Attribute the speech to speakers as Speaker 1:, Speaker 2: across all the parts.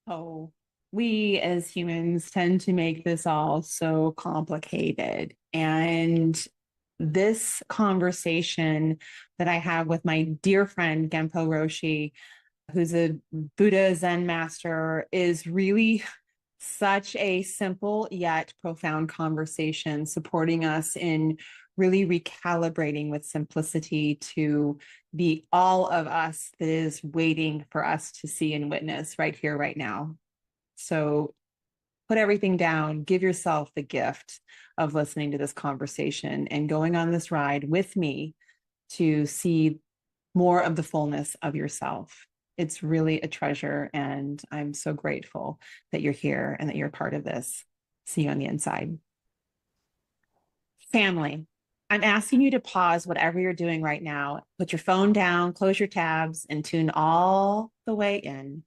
Speaker 1: Oh, we as humans tend to make this all so complicated. And this conversation that I have with my dear friend Genpo Roshi, who's a Buddha Zen master, is really such a simple yet profound conversation, supporting us in really recalibrating with simplicity to be all of us that is waiting for us to see and witness right here, right now. So put everything down, give yourself the gift of listening to this conversation and going on this ride with me to see more of the fullness of yourself. It's really a treasure. And I'm so grateful that you're here and that you're part of this. See you on the inside. Family, I'm asking you to pause whatever you're doing right now. Put your phone down, close your tabs, and tune all the way in.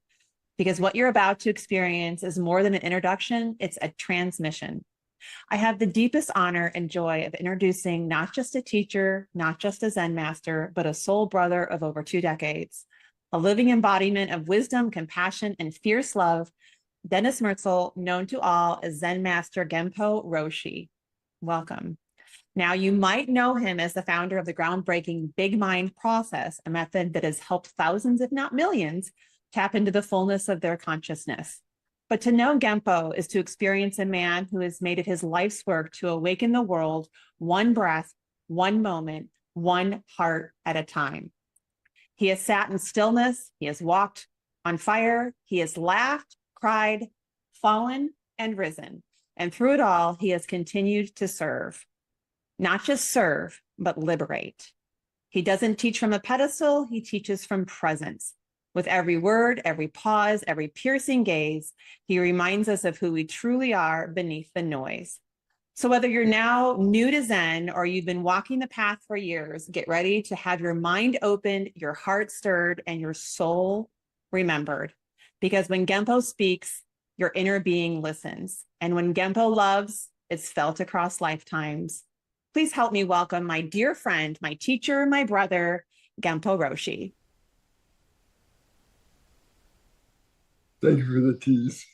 Speaker 1: Because what you're about to experience is more than an introduction, it's a transmission. I have the deepest honor and joy of introducing not just a teacher, not just a Zen master, but a soul brother of over 2 decades, a living embodiment of wisdom, compassion, and fierce love, Dennis Mertzel, known to all as Zen Master Genpo Roshi. Welcome. Now, you might know him as the founder of the groundbreaking Big Mind process, a method that has helped thousands, if not millions, tap into the fullness of their consciousness. But to know Genpo is to experience a man who has made it his life's work to awaken the world one breath, one moment, one heart at a time. He has sat in stillness, he has walked on fire, he has laughed, cried, fallen, and risen. And through it all, he has continued to serve. Not just serve, but liberate. He doesn't teach from a pedestal, he teaches from presence. With every word, every pause, every piercing gaze, he reminds us of who we truly are beneath the noise. So whether you're now new to Zen or you've been walking the path for years, get ready to have your mind opened, your heart stirred, and your soul remembered. Because when Genpo speaks, your inner being listens. And when Genpo loves, it's felt across lifetimes. Please help me welcome my dear friend, my teacher, my brother, Genpo Roshi.
Speaker 2: Thank you for the tease.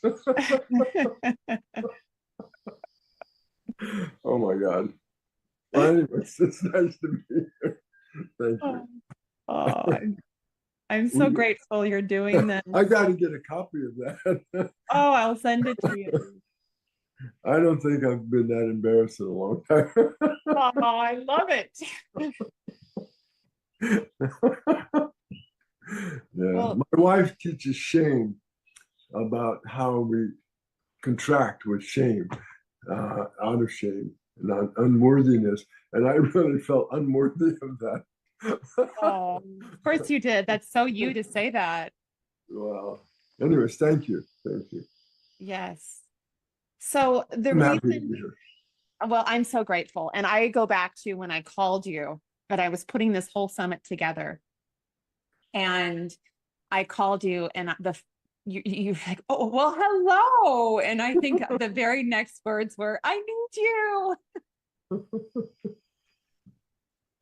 Speaker 2: Oh my God. Well, anyways, it's nice to be here. Thank
Speaker 1: Oh,
Speaker 2: you.
Speaker 1: I'm so
Speaker 2: We,
Speaker 1: grateful you're doing this.
Speaker 2: I got to get a copy of that.
Speaker 1: Oh, I'll send it to you.
Speaker 2: I don't think I've been that embarrassed in a long time.
Speaker 1: Oh, I love it.
Speaker 2: Yeah,
Speaker 1: Well,
Speaker 2: my wife teaches shame about how we contract with shame, out of shame and unworthiness. And I really felt unworthy of that.
Speaker 1: oh, of course you did. That's so you to say that.
Speaker 2: Well, anyways, thank you. Thank you.
Speaker 1: Yes. So the
Speaker 2: I'm happy to
Speaker 1: reason,
Speaker 2: be here.
Speaker 1: well, I'm so grateful. And I go back to when I called you, but I was putting this whole summit together. And I called you and you're like, oh, well, hello. And I think the very next words were, I need you.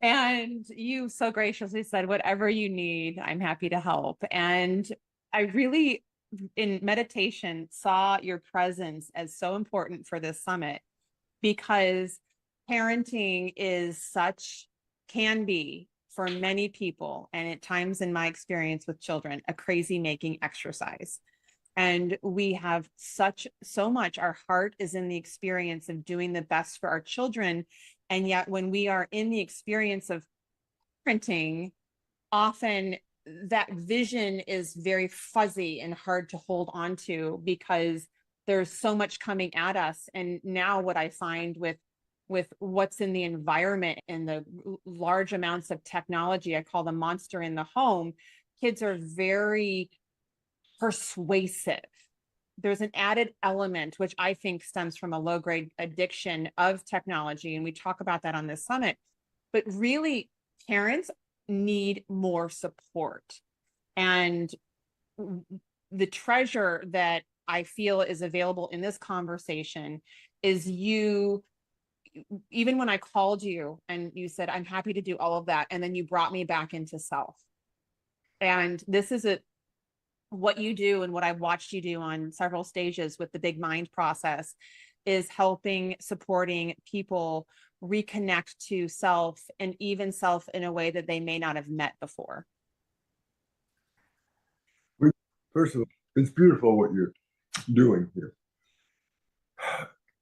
Speaker 1: And you so graciously said, whatever you need, I'm happy to help. And I really, in meditation, saw your presence as so important for this summit because parenting is such, can be for many people, and at times in my experience with children, a crazy making exercise. And we have so much, our heart is in the experience of doing the best for our children. And yet, when we are in the experience of parenting, often that vision is very fuzzy and hard to hold on to because there's so much coming at us. And now what I find with what's in the environment and the large amounts of technology, I call the monster in the home, kids are very persuasive. There's an added element, which I think stems from a low grade addiction of technology. And we talk about that on this summit. But really, parents need more support. And the treasure that I feel is available in this conversation is you, even when I called you and you said, I'm happy to do all of that. And then you brought me back into self. And this is what you do and what I've watched you do on several stages with the big mind process is helping, supporting people reconnect to self and even self in a way that they may not have met before.
Speaker 2: First of all, it's beautiful what you're doing here.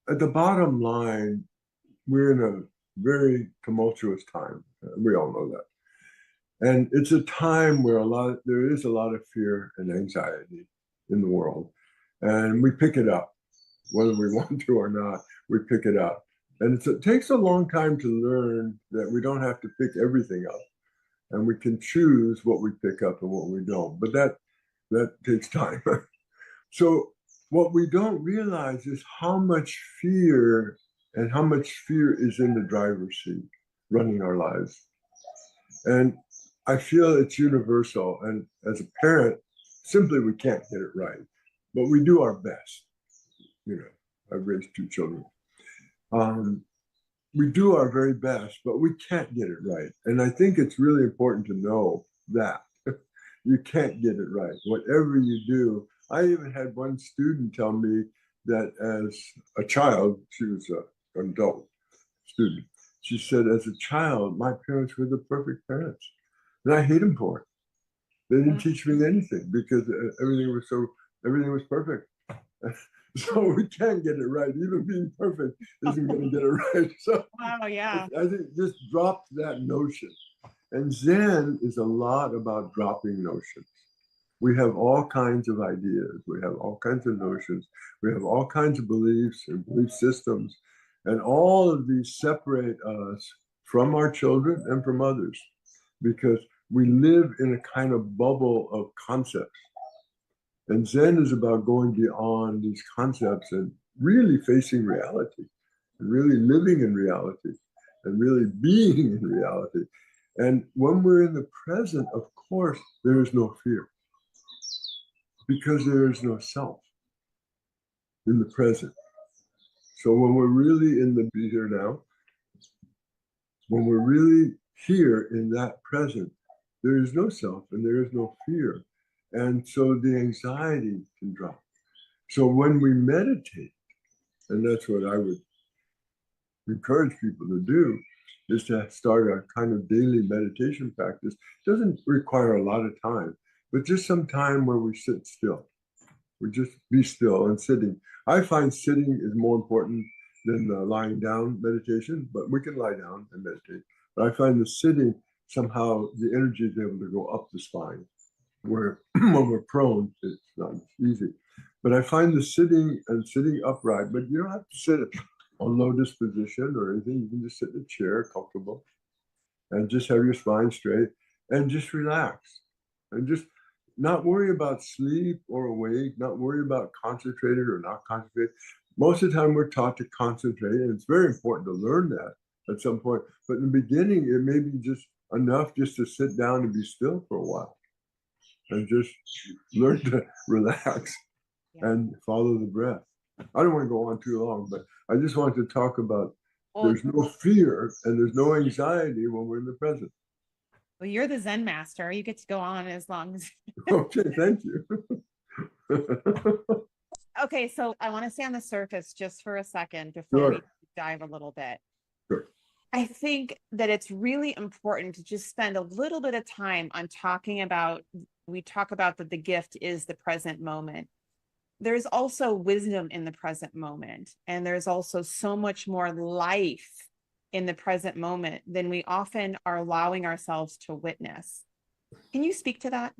Speaker 2: At the bottom line, we're in a very tumultuous time. We all know that. And it's a time where there is a lot of fear and anxiety in the world. And we pick it up, whether we want to or not, we pick it up. And it takes a long time to learn that we don't have to pick everything up. And we can choose what we pick up and what we don't. But that takes time. So what we don't realize is how much fear is in the driver's seat running our lives. And I feel it's universal. And as a parent, simply we can't get it right, but we do our best. You know, I've raised two children. We do our very best, but we can't get it right. And I think it's really important to know that you can't get it right. Whatever you do, I even had one student tell me that as a child, she was an adult student. She said, as a child, my parents were the perfect parents. And I hate them for it. They didn't teach me anything because everything was perfect. So we can't get it right. Even being perfect isn't going to get it right. So
Speaker 1: wow, yeah.
Speaker 2: I think just drop that notion. And Zen is a lot about dropping notions. We have all kinds of ideas. We have all kinds of notions. We have all kinds of beliefs and belief systems. And all of these separate us from our children and from others because we live in a kind of bubble of concepts. And Zen is about going beyond these concepts and really facing reality and really living in reality and really being in reality. And when we're in the present, of course, there is no fear because there is no self in the present. So when we're really in the be here now, when we're really here in that present, there is no self and there is no fear. And so the anxiety can drop. So when we meditate, and that's what I would encourage people to do, is to start a kind of daily meditation practice. It doesn't require a lot of time, but just some time where we sit still. We just be still and sitting. I find sitting is more important than lying down meditation, but we can lie down and meditate. But I find the sitting, somehow the energy is able to go up the spine, where when we're prone, it's not easy. But I find the sitting and sitting upright, but you don't have to sit on lotus position or anything. You can just sit in a chair, comfortable, and just have your spine straight and just relax and just not worry about sleep or awake, not worry about concentrated or not concentrated. Most of the time we're taught to concentrate, and it's very important to learn that at some point. But in the beginning, it may be just enough just to sit down and be still for a while and just learn to relax and follow the breath. I don't want to go on too long, but I just want to talk about there's no fear and there's no anxiety when we're in the present.
Speaker 1: Well, you're the Zen master. You get to go on as long as.
Speaker 2: Okay, thank you.
Speaker 1: Okay, so I want to stay on the surface just for a second before we dive a little bit.
Speaker 2: Sure.
Speaker 1: I think that it's really important to just spend a little bit of time on talking about, we talk about that the gift is the present moment. There's also wisdom in the present moment. And there's also so much more life in the present moment than we often are allowing ourselves to witness. Can you speak to that?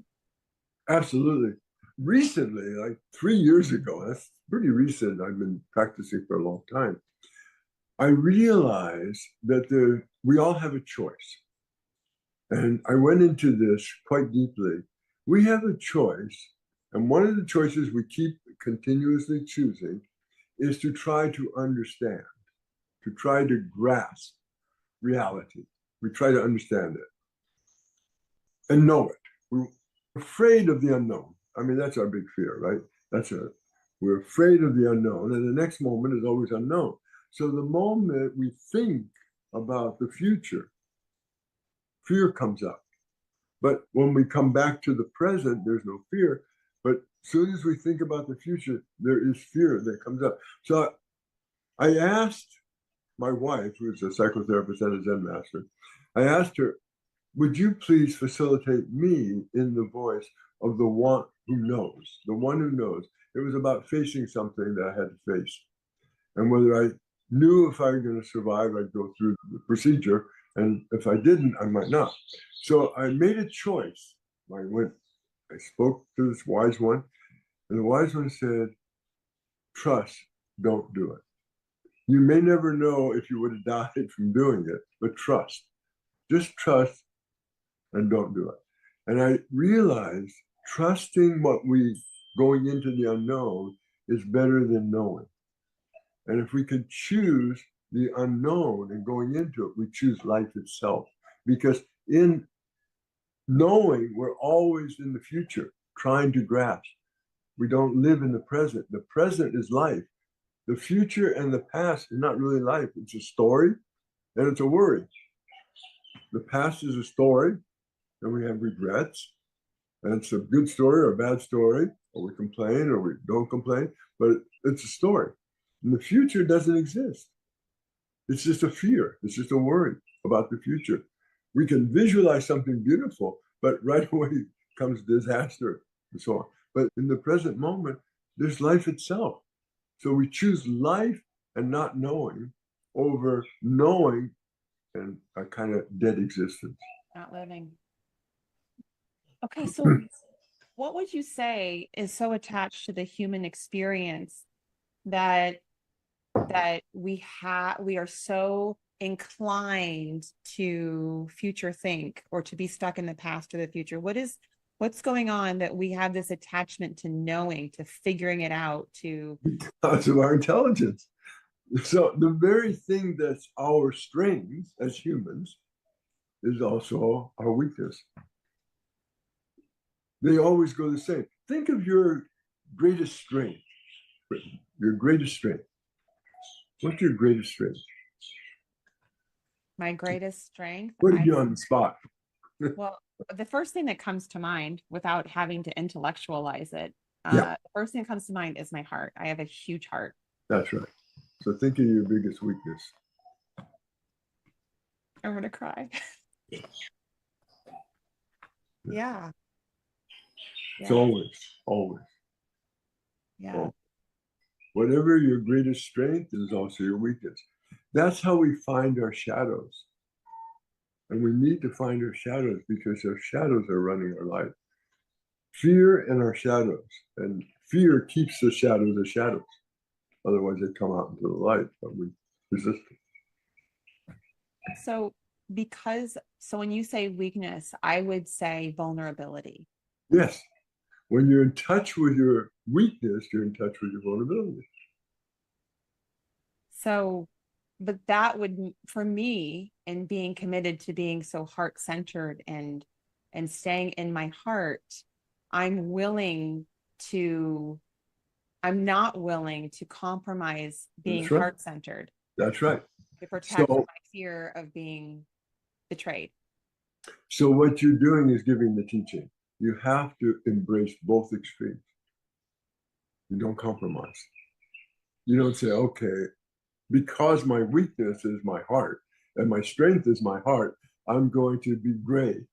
Speaker 2: Absolutely. Recently, like 3 years ago, that's pretty recent. I've been practicing for a long time. I realized that we all have a choice. And I went into this quite deeply. We have a choice. And one of the choices we keep continuously choosing is to try to understand, to try to grasp reality. We try to understand it and know it. We're afraid of the unknown. I mean, that's our big fear, right? We're afraid of the unknown, and the next moment is always unknown. So the moment we think about the future, fear comes up. But when we come back to the present, there's no fear. But as soon as we think about the future, there is fear that comes up. So I asked my wife, who's a psychotherapist and a Zen master, I asked her, would you please facilitate me in the voice of the one who knows, the one who knows? It was about facing something that I had to face. And whether I knew if I was going to survive, I'd go through the procedure. And if I didn't, I might not. So I made a choice. I spoke to this wise one, and the wise one said, trust, don't do it. You may never know if you would have died from doing it, but trust. Just trust and don't do it. And I realized trusting what we going into the unknown is better than knowing. And if we could choose the unknown and going into it, we choose life itself. Because in knowing, we're always in the future, trying to grasp. We don't live in the present. The present is life. The future and the past is not really life. It's a story and it's a worry. The past is a story, and we have regrets. And it's a good story or a bad story, or we complain or we don't complain, but it's a story. And the future doesn't exist. It's just a fear. It's just a worry about the future. We can visualize something beautiful, but right away comes disaster and so on. But in the present moment, there's life itself. So we choose life and not knowing over knowing and a kind of dead existence.
Speaker 1: Not living. Okay, so what would you say is so attached to the human experience that we are so inclined to future think or to be stuck in the past or the future? What's going on that we have this attachment to knowing, to figuring it out, to
Speaker 2: Because of our intelligence. So the very thing that's our strength as humans is also our weakness. They always go the same. Think of your greatest strength. Your greatest strength. What's your greatest strength?
Speaker 1: my greatest strength?
Speaker 2: Put you on the spot.
Speaker 1: Well, the first thing that comes to mind without having to intellectualize it,
Speaker 2: Yeah,
Speaker 1: the first thing that comes to mind is my heart. I have a huge heart.
Speaker 2: that's right. So think of your biggest weakness.
Speaker 1: I'm gonna cry. Yeah.
Speaker 2: It's
Speaker 1: Yeah.
Speaker 2: always.
Speaker 1: Yeah.
Speaker 2: Whatever your greatest strength is also your weakness. That's how we find our shadows. And we need to find our shadows because our shadows are running our life. Fear and our shadows. And fear keeps the shadows. Otherwise, they come out into the light, but we resist it.
Speaker 1: So when you say weakness, I would say vulnerability.
Speaker 2: Yes. When you're in touch with your weakness, you're in touch with your vulnerability.
Speaker 1: So, but that would, for me, and being committed to being so heart centered and staying in my heart, I'm willing to, I'm not willing to compromise being
Speaker 2: That's right.
Speaker 1: heart centered
Speaker 2: That's right.
Speaker 1: to protect
Speaker 2: So,
Speaker 1: my fear of being betrayed.
Speaker 2: so what you're doing is giving the teaching. You have to embrace both extremes. You don't compromise. You don't say, okay, because my weakness is my heart and my strength is my heart, I'm going to be gray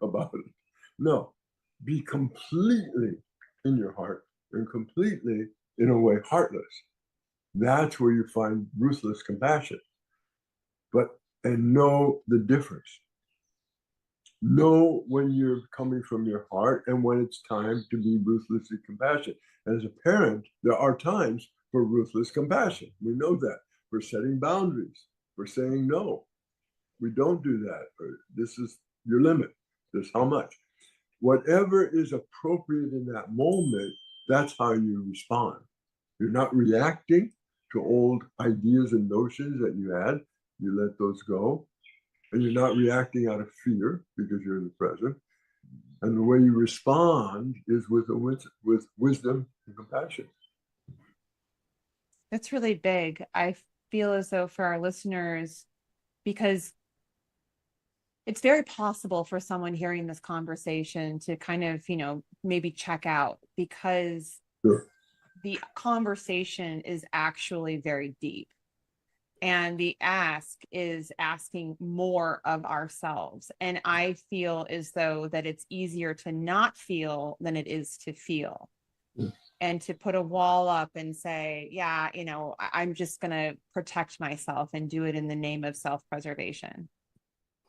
Speaker 2: about it. No, be completely in your heart and completely, in a way, heartless. That's where you find ruthless compassion. But, and know the difference. Know when you're coming from your heart and when it's time to be ruthlessly compassionate. As a parent, there are times for ruthless compassion. We know that. We're setting boundaries. We're saying no. We don't do that. Or this is your limit. This is how much. Whatever is appropriate in that moment, that's how you respond. You're not reacting to old ideas and notions that you had. You let those go. And you're not reacting out of fear because you're in the present. And the way you respond is with wisdom and compassion.
Speaker 1: That's really big. I feel as though for our listeners, because it's very possible for someone hearing this conversation to kind of, maybe check out, because
Speaker 2: Sure.
Speaker 1: the conversation is actually very deep. And the ask is asking more of ourselves. And I feel as though that it's easier to not feel than it is to feel.
Speaker 2: Yeah.
Speaker 1: And to put a wall up and say, yeah, I'm just going to protect myself and do it in the name of self-preservation.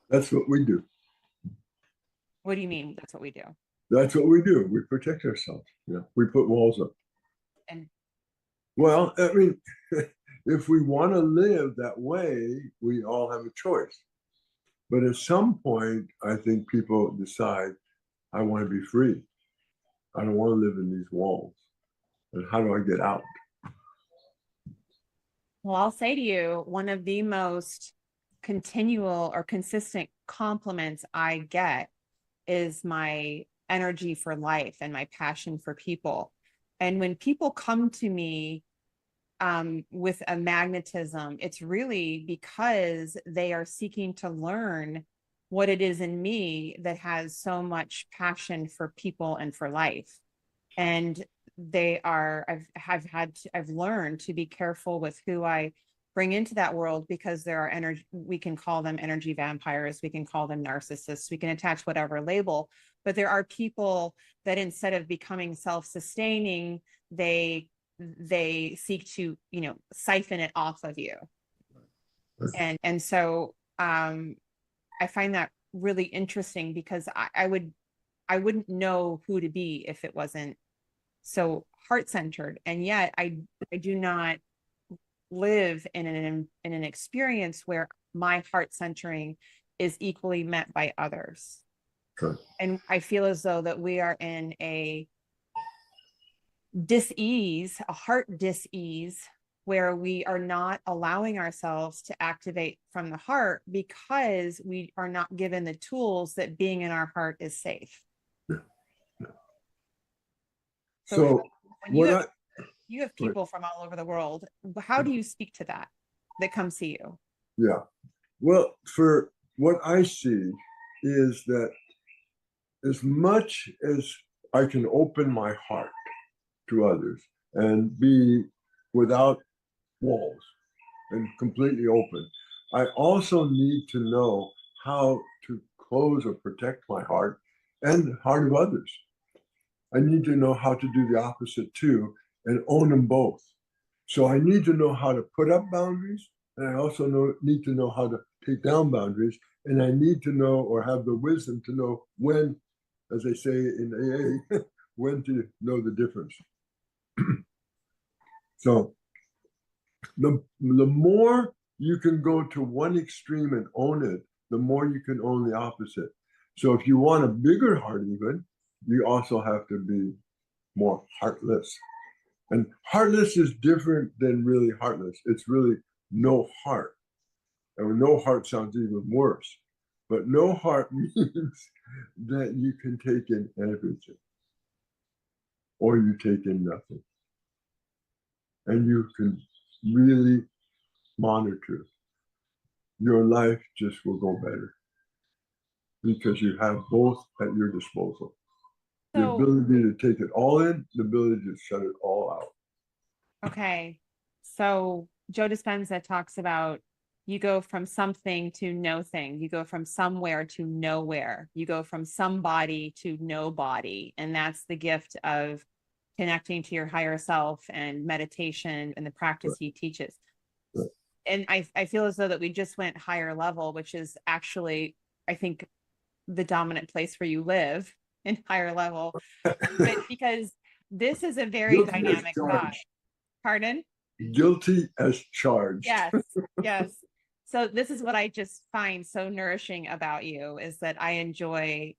Speaker 2: That's what we do.
Speaker 1: What do you mean? That's what we do.
Speaker 2: That's what we do. We protect ourselves. Yeah. We put walls up.
Speaker 1: And
Speaker 2: Well, I mean, if we want to live that way, we all have a choice. But at some point, I think people decide, I want to be free. I don't want to live in these walls. And how do I get out?
Speaker 1: well, I'll say to you, one of the most continual or consistent compliments I get is my energy for life and my passion for people. And when people come to me with a magnetism, it's really because they are seeking to learn what it is in me that has so much passion for people and for life. And I've learned to be careful with who I bring into that world, because there are energy, we can call them energy vampires, we can call them narcissists, we can attach whatever label, but there are people that instead of becoming self-sustaining, they seek to, siphon it off of you. And so I find that really interesting, because I wouldn't know who to be if it wasn't so heart-centered. And yet I do not live in an experience where my heart centering is equally met by others.
Speaker 2: Sure.
Speaker 1: And I feel as though that we are in a dis-ease, a heart dis-ease, where we are not allowing ourselves to activate from the heart because we are not given the tools that being in our heart is safe.
Speaker 2: Yeah. Yeah.
Speaker 1: So
Speaker 2: So
Speaker 1: when
Speaker 2: what
Speaker 1: you have people from all over the world, how do you speak to that comes to you?
Speaker 2: yeah. Well, for what I see is that as much as I can open my heart to others and be without walls and completely open, I also need to know how to close or protect my heart and the heart of others. I need to know how to do the opposite too and own them both. So I need to know how to put up boundaries, and I also need to know how to take down boundaries, and I need to know or have the wisdom to know when, as they say in AA, when to know the difference. So the more you can go to one extreme and own it, the more you can own the opposite. So if you want a bigger heart, even, you also have to be more heartless. And heartless is different than really heartless. It's really no heart. And no heart sounds even worse. But no heart means that you can take in everything or you take in nothing. And you can really monitor. Your life just will go better because you have both at your disposal. The
Speaker 1: So,
Speaker 2: ability to take it all in, the ability to shut it all out.
Speaker 1: okay. So Joe Dispenza talks about you go from something to no thing. You go from somewhere to nowhere. You go from somebody to nobody. And that's the gift of connecting to your higher self and meditation and the practice
Speaker 2: Right.
Speaker 1: he teaches.
Speaker 2: Right.
Speaker 1: And I feel as though that we just went higher level, which is actually, I think, the dominant place where you live in higher level. But because this is a very
Speaker 2: Guilty as
Speaker 1: dynamic thought.
Speaker 2: charged.
Speaker 1: Pardon?
Speaker 2: Guilty as charged.
Speaker 1: Yes, yes. So this is what I just find so nourishing about you, is that I enjoy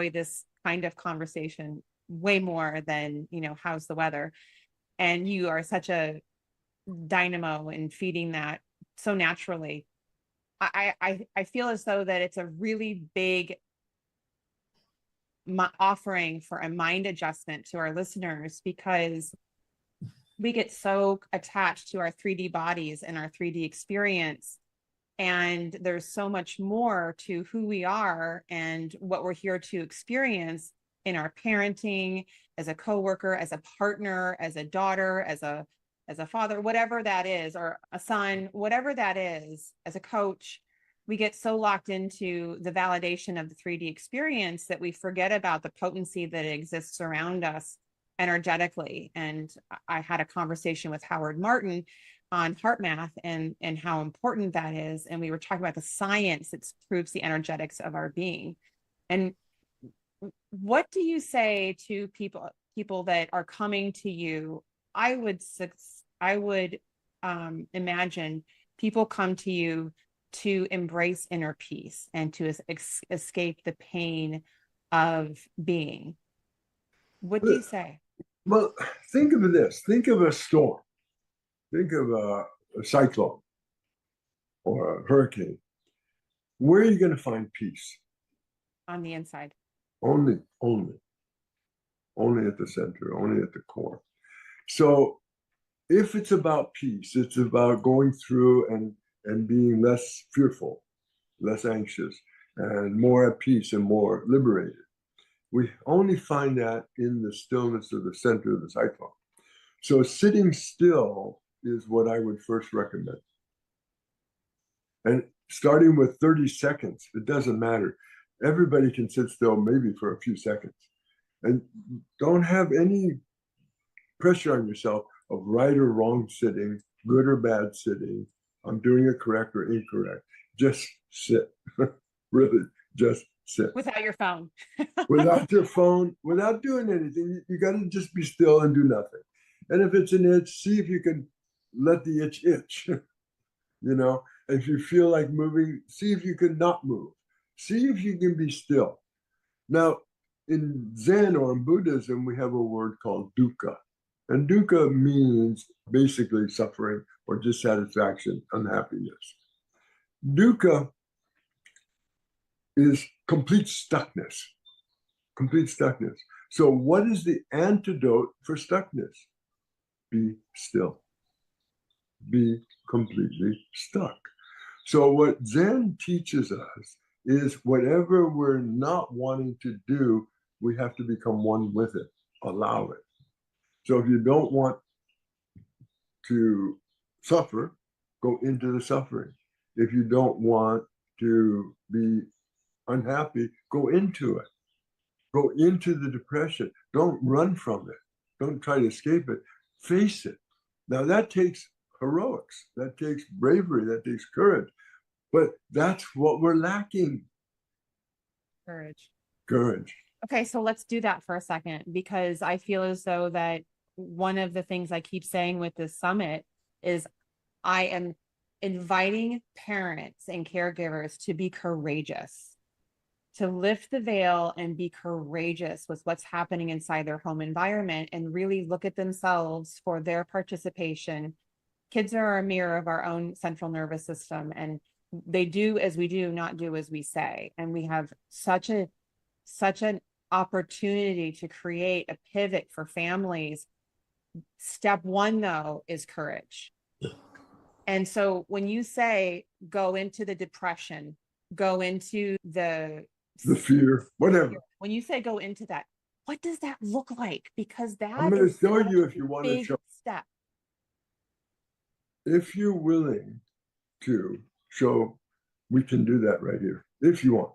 Speaker 1: this kind of conversation way more than, how's the weather? And you are such a dynamo in feeding that so naturally. I feel as though that it's a really big offering for a mind adjustment to our listeners, because we get so attached to our 3D bodies and our 3D experience. And there's so much more to who we are and what we're here to experience in our parenting, as a coworker, as a partner, as a daughter, as a father, whatever that is, or a son, whatever that is, as a coach. We get so locked into the validation of the 3D experience that we forget about the potency that exists around us energetically. And I had a conversation with Howard Martin on heart math and how important that is. And we were talking about the science that proves the energetics of our being. And what do you say to people that are coming to you? I would imagine people come to you to embrace inner peace and to escape the pain of being. What do you say?
Speaker 2: Well, think of this. Think of a storm. Think of a cyclone or a hurricane. Where are you going to find peace?
Speaker 1: On the inside.
Speaker 2: Only at the center, only at the core. So if it's about peace, it's about going through and being less fearful, less anxious, and more at peace and more liberated. We only find that in the stillness of the center of the cyclone. So sitting still is what I would first recommend. And starting with 30 seconds, it doesn't matter. Everybody can sit still maybe for a few seconds. And don't have any pressure on yourself of right or wrong sitting, good or bad sitting. I'm doing it correct or incorrect. Just sit. Really, just sit.
Speaker 1: Without your phone.
Speaker 2: Without your phone, without doing anything. You got to just be still and do nothing. And if it's an itch, see if you can let the itch. If you feel like moving, see if you can not move. See if you can be still. Now, in Zen or in Buddhism, we have a word called dukkha. And dukkha means basically suffering or dissatisfaction, unhappiness. Dukkha is complete stuckness. Complete stuckness. So, what is the antidote for stuckness? Be still. Be completely stuck. So, what Zen teaches us is whatever we're not wanting to do, we have to become one with it, allow it. So, if you don't want to suffer, go into the suffering. If you don't want to be unhappy, go into it. Go into the depression. Don't run from it. Don't try to escape it. Face it. Now, that takes heroics. That takes bravery. That takes courage. But that's what we're lacking. Courage.
Speaker 1: Okay, so let's do that for a second, because I feel as though that one of the things I keep saying with this summit is I am inviting parents and caregivers to be courageous, to lift the veil and be courageous with what's happening inside their home environment and really look at themselves for their participation. Kids are a mirror of our own central nervous system, and they do as we do, not do as we say. And we have such an opportunity to create a pivot for families. Step one, though, is courage. And so when you say go into the depression, go into the
Speaker 2: fear, whatever.
Speaker 1: When you say go into that, what does that look like? Because
Speaker 2: I'm going to show you if you want to show.
Speaker 1: Step.
Speaker 2: If you're willing to show, we can do that right here. If you want.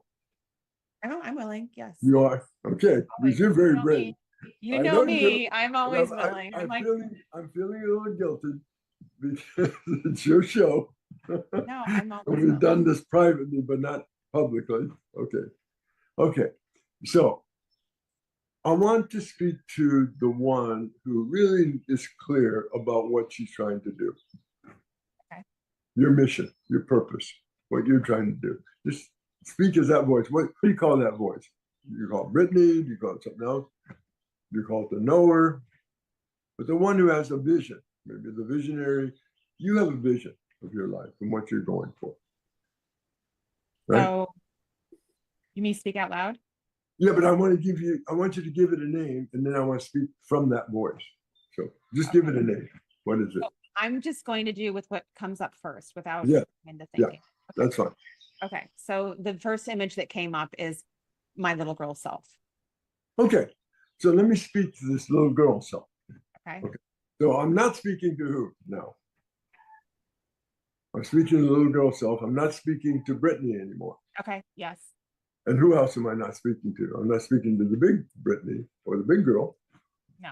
Speaker 1: Oh, I'm willing. Yes.
Speaker 2: You are? Okay. Because you're very brave.
Speaker 1: You know me. I'm always willing.
Speaker 2: I'm feeling a little guilty because it's your show.
Speaker 1: No, I'm always
Speaker 2: willing. We've done this privately, but not publicly. Okay. So I want to speak to the one who really is clear about what she's trying to do.
Speaker 1: Okay.
Speaker 2: Your mission, your purpose, what you're trying to do. Just speak as that voice. What do you call that voice? You call it Brittany? Do you call it something else? Do you call it the knower? But the one who has a vision, maybe the visionary, you have a vision of your life and what you're going for. Right?
Speaker 1: So you mean speak out loud?
Speaker 2: Yeah, but I want you to give it a name, and then I want to speak from that voice. So just give it a name. What is it?
Speaker 1: So I'm just going to do with what comes up first without
Speaker 2: into
Speaker 1: thinking.
Speaker 2: That's fine.
Speaker 1: Okay. So the first image that came up is my little girl self.
Speaker 2: Okay. So let me speak to this little girl self.
Speaker 1: Okay.
Speaker 2: Okay. So I'm not speaking to who now? I'm speaking to the little girl self. I'm not speaking to Brittany anymore.
Speaker 1: Okay. Yes.
Speaker 2: And who else am I not speaking to? I'm not speaking to the big Brittany or the big girl
Speaker 1: No.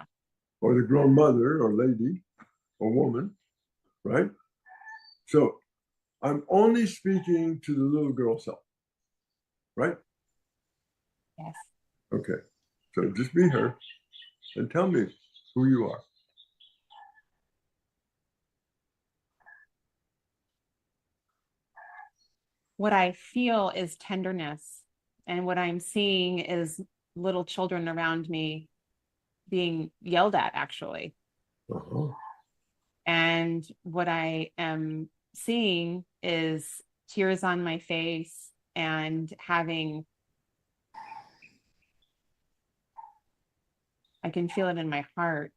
Speaker 2: or the grown mother or lady or woman, right? So I'm only speaking to the little girl self, right?
Speaker 1: Yes.
Speaker 2: Okay. So just be her and tell me who you are.
Speaker 1: What I feel is tenderness, and what I'm seeing is little children around me being yelled at, actually.
Speaker 2: Uh-huh.
Speaker 1: And what I am seeing is tears on my face and having, I can feel it in my heart.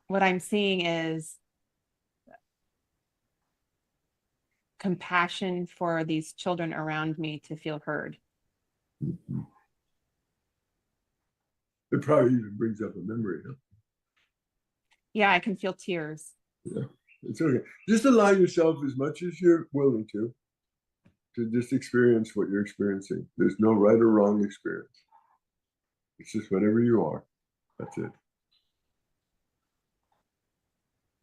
Speaker 1: What I'm seeing is compassion for these children around me to feel heard.
Speaker 2: It probably even brings up a memory. Huh?
Speaker 1: Yeah, I can feel tears.
Speaker 2: Yeah, it's okay. Just allow yourself as much as you're willing to just experience what you're experiencing. There's no right or wrong experience. It's just whatever you are. That's it.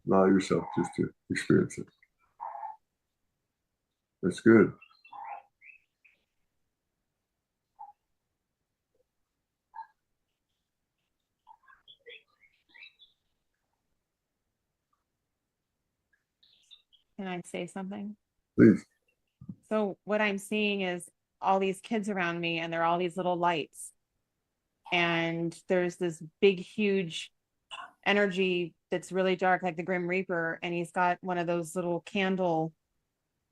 Speaker 2: Allow yourself just to experience it. That's good.
Speaker 1: Can I say something?
Speaker 2: Please.
Speaker 1: So what I'm seeing is all these kids around me, and they're all these little lights. And there's this big, huge energy that's really dark, like the Grim Reaper. And he's got one of those little candle.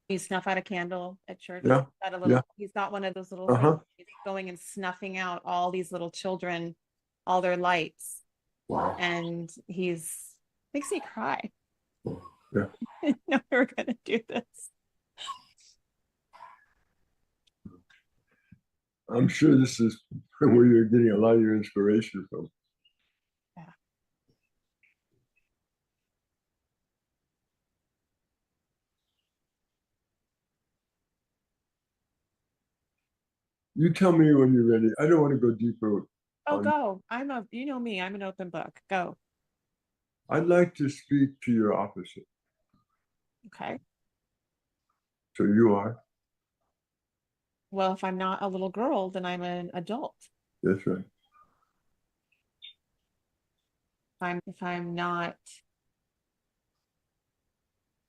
Speaker 1: You snuff out a candle at church.
Speaker 2: Yeah.
Speaker 1: Got a
Speaker 2: Yeah.
Speaker 1: little. He's got one of those little things.
Speaker 2: Uh-huh.
Speaker 1: He's going and snuffing out all these little children, all their lights,
Speaker 2: Wow.
Speaker 1: and he's makes me cry.
Speaker 2: Yeah.
Speaker 1: No, we're gonna do this.
Speaker 2: I'm sure this is where you're getting a lot of your inspiration from.
Speaker 1: Yeah.
Speaker 2: You tell me when you're ready. I don't want to go deeper
Speaker 1: Oh,
Speaker 2: on.
Speaker 1: go. You know me, I'm an open book. Go.
Speaker 2: I'd like to speak to your opposite.
Speaker 1: Okay.
Speaker 2: So you are.
Speaker 1: Well, if I'm not a little girl, then I'm an adult.
Speaker 2: That's right.
Speaker 1: If I'm not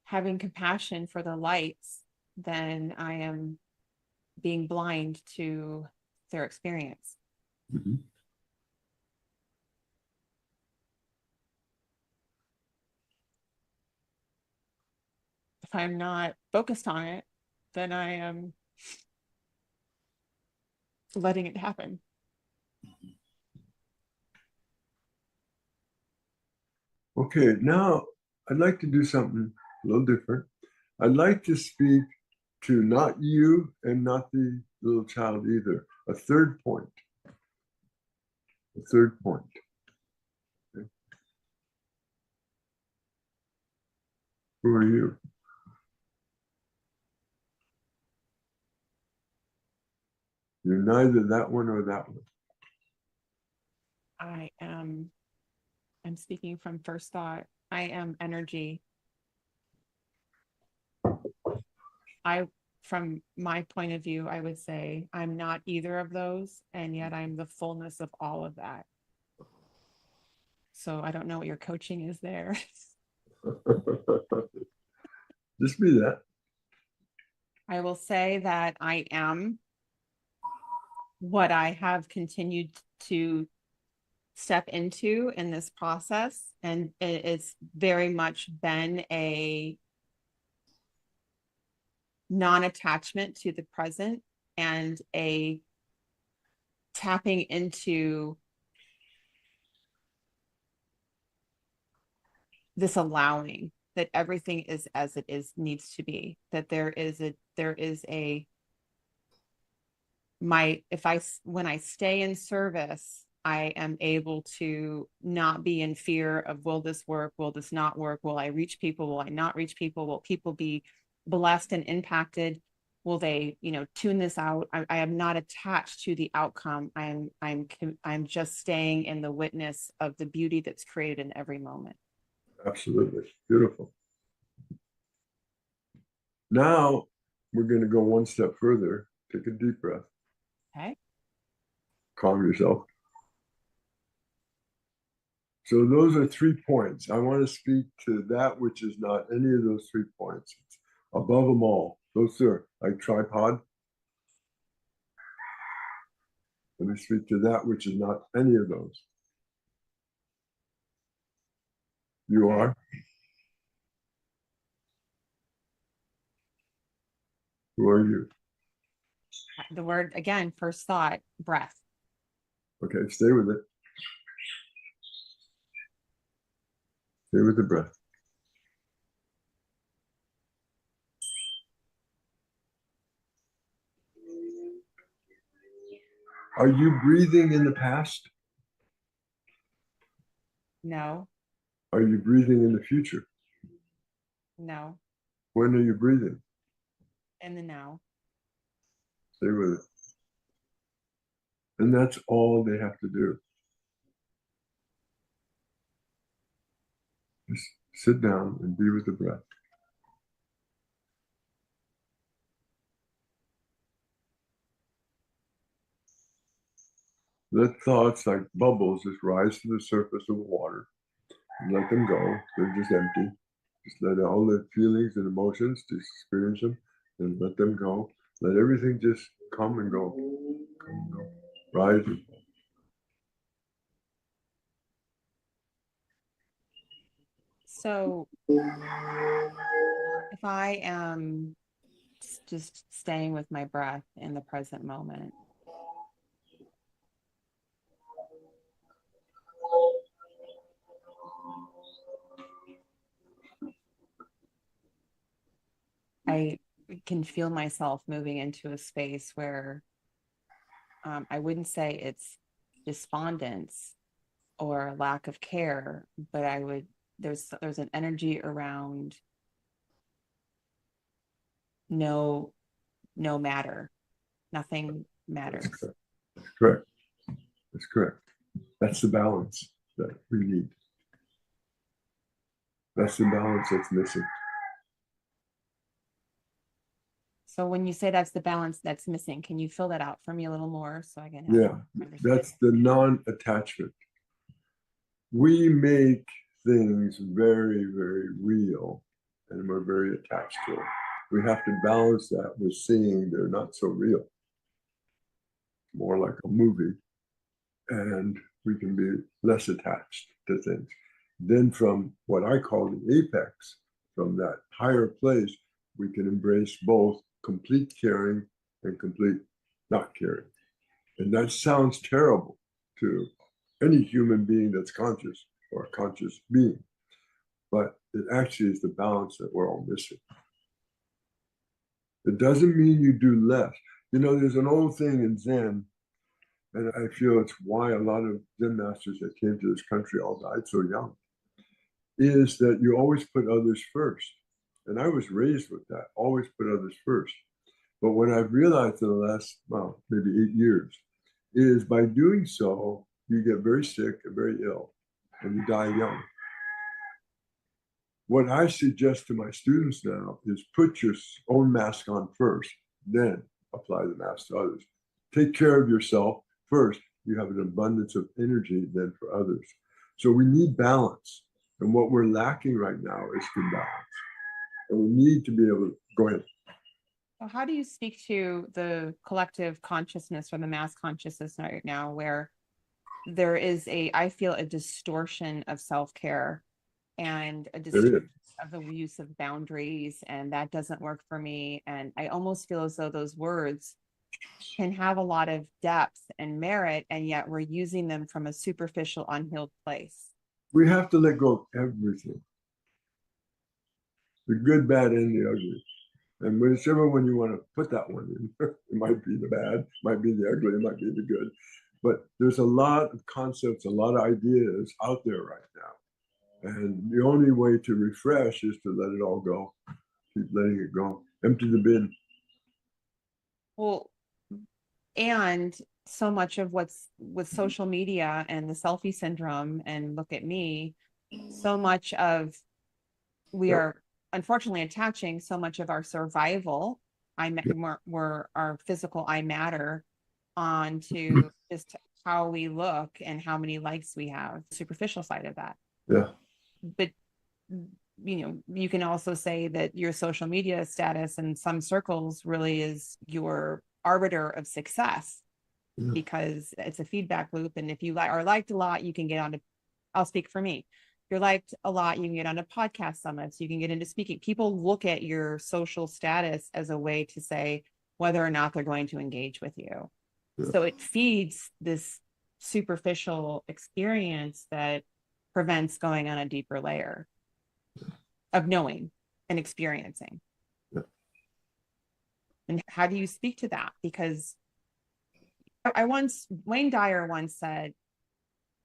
Speaker 1: having compassion for the lights, then I am being blind to their experience.
Speaker 2: Mhm.
Speaker 1: If I'm not focused on it, then I am letting it happen.
Speaker 2: Okay, now I'd like to do something a little different. I'd like to speak to not you and not the little child either. A third point. A third point. Okay. Who are you? You're neither that one or that one.
Speaker 1: I am, I'm speaking from first thought. I am energy. I, from my point of view, I would say I'm not either of those, and yet I'm the fullness of all of that. So I don't know what your coaching is there.
Speaker 2: Just be that.
Speaker 1: I will say that I am what I have continued to step into in this process. And it's very much been a non-attachment to the present and a tapping into this allowing that everything is as it is needs to be, that there is a my if I when I stay in service, I am able to not be in fear of, will this work, will this not work, will I reach people, will I not reach people, will people be blessed and impacted, will they, you know, tune this out. I am not attached to the outcome. I'm just staying in the witness of the beauty that's created in every moment.
Speaker 2: Absolutely. Beautiful. Now we're going to go one step further. Take a deep breath.
Speaker 1: Okay.
Speaker 2: Calm yourself. So those are 3 points. I want to speak to that which is not any of those 3 points. It's above them all. Those are like tripod. Let me speak to that which is not any of those. You
Speaker 1: Okay.
Speaker 2: are? Who are you?
Speaker 1: The word again, first thought, breath.
Speaker 2: Okay, stay with it. Stay with the breath. Are you breathing in the past?
Speaker 1: No,
Speaker 2: Are you breathing in the future?
Speaker 1: no,
Speaker 2: When are you breathing?
Speaker 1: in the now.
Speaker 2: Stay with it. And that's all they have to do. Just sit down and be with the breath. Let thoughts like bubbles just rise to the surface of the water and let them go. They're just empty. Just let all the feelings and emotions, just experience them and let them go. Let everything just come and go. Come and go. Rise and fall.
Speaker 1: So if I am just staying with my breath in the present moment, I can feel myself moving into a space where I wouldn't say it's despondence or lack of care, but I would, there's an energy around no, no matter, nothing
Speaker 2: That's
Speaker 1: matters.
Speaker 2: correct. That's correct. That's correct. That's the balance that we need. That's the balance that's missing.
Speaker 1: So when you say that's the balance that's missing, can you fill that out for me a little more so I can have
Speaker 2: Yeah,
Speaker 1: understanding?
Speaker 2: that's the non-attachment. We make things very, very real and we're very attached to it. We have to balance that with seeing they're not so real, more like a movie, and we can be less attached to things. Then, from what I call the apex, from that higher place, we can embrace both complete caring and complete not caring. And that sounds terrible to any human being that's conscious or a conscious being, but it actually is the balance that we're all missing. It doesn't mean you do less. You know, there's an old thing in Zen, and I feel it's why a lot of Zen masters that came to this country all died so young, is that you always put others first. And I was raised with that, always put others first. But what I've realized in the last, well, maybe 8 years, is by doing so, you get very sick and very ill, and you die young. What I suggest to my students now is put your own mask on first, then apply the mask to others. Take care of yourself first. You have an abundance of energy then for others. So we need balance. And what we're lacking right now is good balance. And we need to be able to go ahead.
Speaker 1: So how do you speak to the collective consciousness or the mass consciousness right now where there is I feel a distortion of self-care and a distortion of the use of boundaries, and that doesn't work for me. And I almost feel as though those words can have a lot of depth and merit, and yet we're using them from a superficial, unhealed place.
Speaker 2: We have to let go of everything. the good, bad, and the ugly. And whichever one you want to put that one in, it might be the bad, might be the ugly, it might be the good. But there's a lot of concepts, a lot of ideas out there right now. And the only way to refresh is to let it all go. Keep letting it go. Empty the bin.
Speaker 1: Well, and so much of what's with social media and the selfie syndrome and look at me, so much of we
Speaker 2: Yep.
Speaker 1: are unfortunately attaching so much of our survival, we're our physical I matter onto just how we look and how many likes we have, superficial side of that.
Speaker 2: Yeah.
Speaker 1: But you can also say that your social media status in some circles really is your arbiter of success,
Speaker 2: Yeah.
Speaker 1: because it's a feedback loop. And if you are liked a lot, you can get on to, I'll speak for me. If you're liked a lot, you can get on to podcast summits, you can get into speaking. People look at your social status as a way to say whether or not they're going to engage with you.
Speaker 2: Yeah.
Speaker 1: So it feeds this superficial experience that prevents going on a deeper layer of knowing and experiencing.
Speaker 2: Yeah.
Speaker 1: And how do you speak to that? Because Wayne Dyer once said,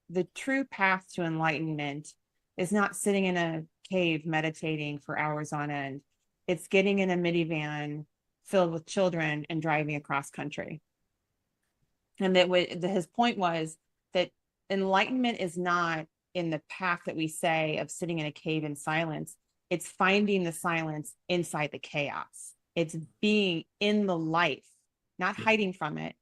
Speaker 1: the true path to enlightenment is not sitting in a cave meditating for hours on end. It's getting in a minivan filled with children and driving across country. And that his point was that enlightenment is not in the path that we say of sitting in a cave in silence. It's finding the silence inside the chaos. It's being in the life, not hiding from it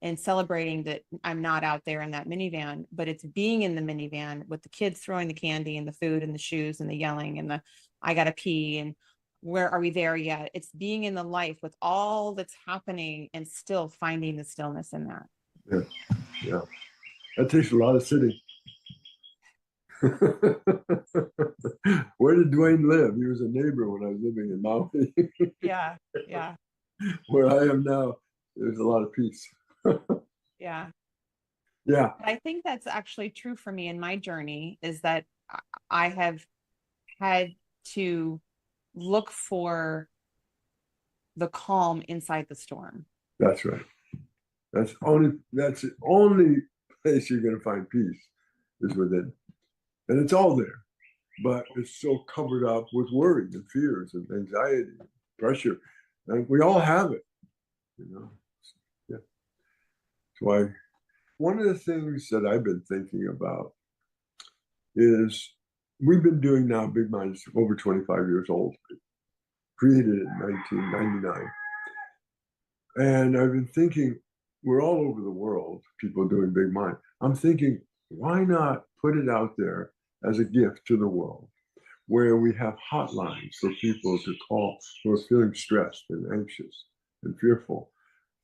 Speaker 1: and celebrating that I'm not out there in that minivan, but it's being in the minivan with the kids throwing the candy and the food and the shoes and the yelling and the I gotta pee and where are we there yet? It's being in the life with all that's happening and still finding the stillness in that.
Speaker 2: Yeah. Yeah. That takes a lot of sitting. Where did Dwayne live? He was a neighbor when I was living in Maui.
Speaker 1: Yeah. Yeah.
Speaker 2: Where I am now, there's a lot of peace.
Speaker 1: Yeah.
Speaker 2: Yeah.
Speaker 1: I think that's actually true for me in my journey, is that I have had to look for the calm inside the storm.
Speaker 2: That's right. That's the only place you're gonna find peace is within. And it's all there. But it's so covered up with worry and fears and anxiety and pressure. And we all have it, you know. Yeah. That's why one of the things that I've been thinking about is we've been doing now Big Minds over 25 years old, created it in 1999. And I've been thinking, we're all over the world, people doing Big Mind. I'm thinking, why not put it out there as a gift to the world, where we have hotlines for people to call who are feeling stressed and anxious and fearful,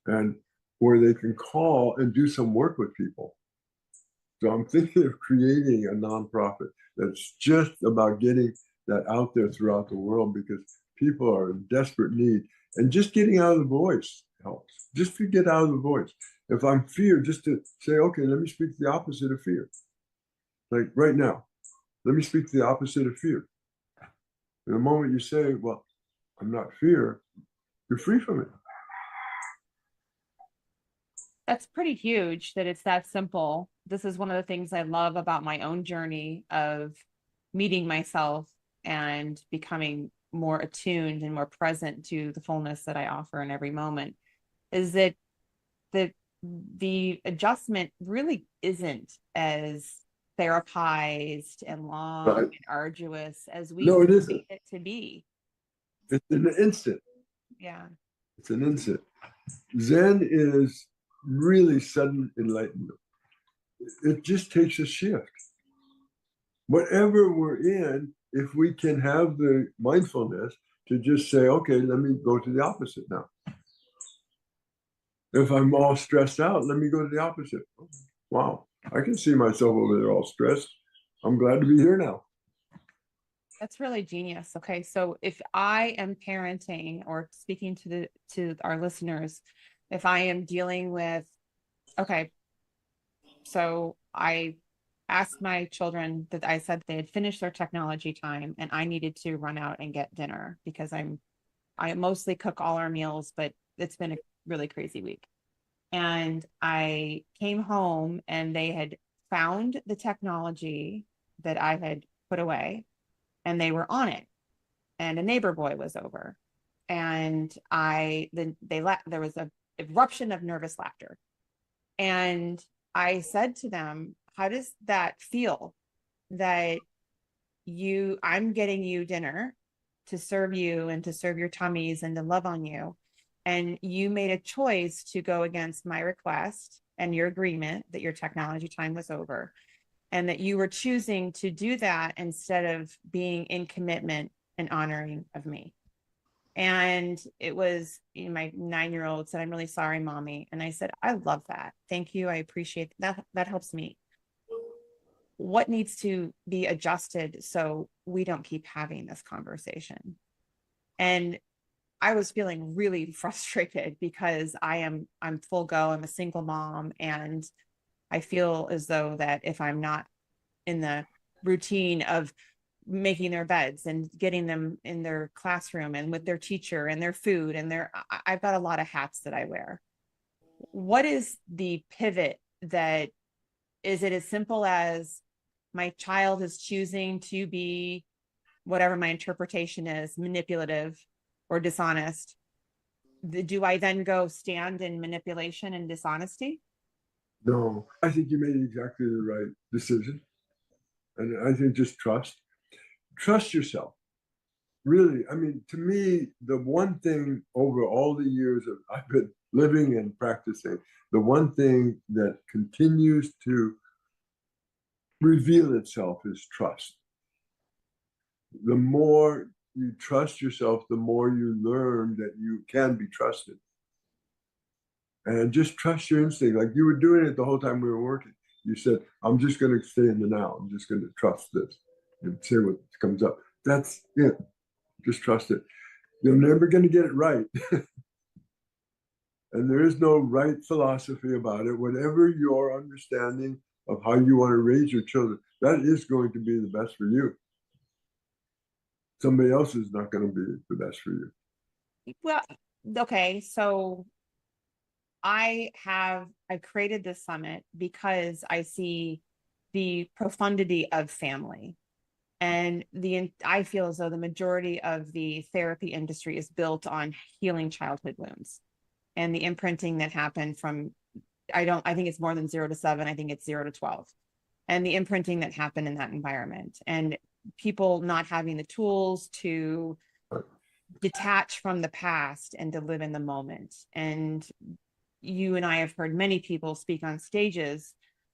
Speaker 2: and where they can call and do some work with people. So I'm thinking of creating a nonprofit that's just about getting that out there throughout the world, because people are in desperate need. And just getting out of the voice helps. Just to get out of the voice. If I'm fear, just to say, okay, let me speak the opposite of fear. Like right now, let me speak the opposite of fear. In the moment you say, well, I'm not fear, you're free from it.
Speaker 1: That's pretty huge that it's that simple. This is one of the things I love about my own journey of meeting myself and becoming more attuned and more present to the fullness that I offer in every moment, is that the adjustment really isn't as therapized and long
Speaker 2: Right.
Speaker 1: and arduous as we
Speaker 2: No, it
Speaker 1: need
Speaker 2: isn't.
Speaker 1: it to be.
Speaker 2: It's an instant.
Speaker 1: Yeah.
Speaker 2: It's an instant. Zen is really sudden enlightenment. It just takes a shift. Whatever we're in, if we can have the mindfulness to just say, okay, let me go to the opposite now. If I'm all stressed out, let me go to the opposite. Wow, I can see myself over there all stressed. I'm glad to be here now.
Speaker 1: That's really genius. Okay, so if I am parenting or speaking to our listeners, if I am dealing with, okay, so I asked my children that I said they had finished their technology time and I needed to run out and get dinner because I mostly cook all our meals, but it's been a really crazy week. And I came home and they had found the technology that I had put away and they were on it. And a neighbor boy was over. And there was a eruption of nervous laughter. And I said to them, how does that feel that I'm getting you dinner to serve you and to serve your tummies and to love on you. And you made a choice to go against my request and your agreement that your technology time was over, and that you were choosing to do that instead of being in commitment and honoring of me. And it was, my 9-year-old said, I'm really sorry, mommy. And I said, I love that. Thank you. I appreciate that. That helps me. What needs to be adjusted so we don't keep having this conversation? And I was feeling really frustrated because I'm full go. I'm a single mom. And I feel as though that if I'm not in the routine of making their beds and getting them in their classroom and with their teacher and their food and I've got a lot of hats that I wear. What is the pivot that is it as simple as my child is choosing to be whatever my interpretation is, manipulative or dishonest? Do I then go stand in manipulation and dishonesty?
Speaker 2: No, I think you made exactly the right decision. And I think just trust yourself. Really, I mean, to me, the one thing over all the years of I've been living and practicing, the one thing that continues to reveal itself is trust. The more you trust yourself, the more you learn that you can be trusted. And just trust your instinct. Like you were doing it the whole time we were working. You said, I'm just going to stay in the now. I'm just going to trust this and see what comes up. That's it. Just trust it. You're never going to get it right. And there is no right philosophy about it. Whatever your understanding of how you want to raise your children, that is going to be the best for you. Somebody else is not going to be the best for you.
Speaker 1: Well, okay, so I created this summit because I see the profundity of family. And I feel as though the majority of the therapy industry is built on healing childhood wounds and the imprinting that happened from, I think it's more than 0 to 7. I think it's 0 to 12. And the imprinting that happened in that environment and people not having the tools to detach from the past and to live in the moment. And you and I have heard many people speak on stages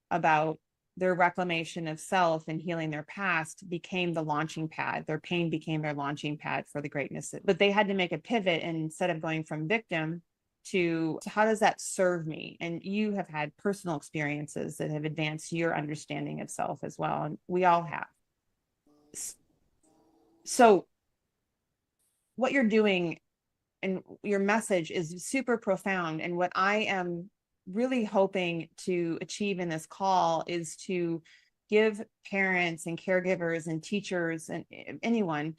Speaker 1: about their reclamation of self and healing their past became the launching pad. Their pain became their launching pad for the greatness. But they had to make a pivot, and instead of going from victim to how does that serve me? And you have had personal experiences that have advanced your understanding of self as well. And we all have. So what you're doing and your message is super profound. And what I am really hoping to achieve in this call is to give parents and caregivers and teachers and anyone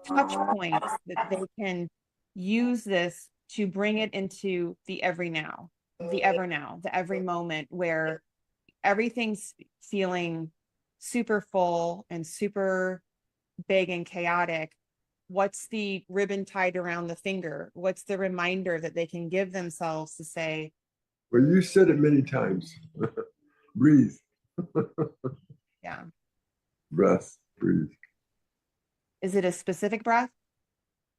Speaker 1: touch points that they can use this to bring it into the every now, the ever now, the every moment where everything's feeling super full and super big and chaotic. What's the ribbon tied around the finger? What's the reminder that they can give themselves to say,
Speaker 2: Well, you said it many times. Breathe,
Speaker 1: yeah,
Speaker 2: breath, breathe.
Speaker 1: is it a specific breath?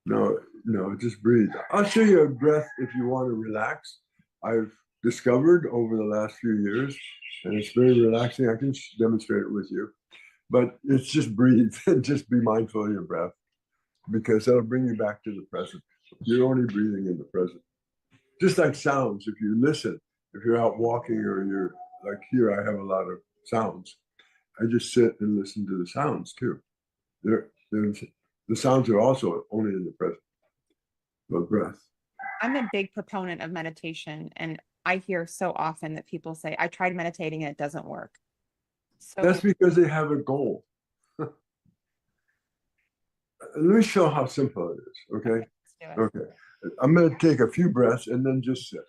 Speaker 2: No, no, just breathe. I'll show you a breath if you want to relax. I've discovered over the last few years, and it's very relaxing. I can demonstrate it with you, but it's just breathe and just be mindful of your breath because that'll bring you back to the present. You're only breathing in the present. Just like sounds, if you listen, if you're out walking or you're like here, I have a lot of sounds. I just sit and listen to the sounds too. They're, the sounds are also only in the present, but breath.
Speaker 1: I'm a big proponent of meditation, and I hear so often that people say, I tried meditating and it doesn't work.
Speaker 2: That's
Speaker 1: So
Speaker 2: because they have a goal. Let me show how simple it is. Okay.
Speaker 1: let's do it.
Speaker 2: Okay. I'm going to take a few breaths and then just sit.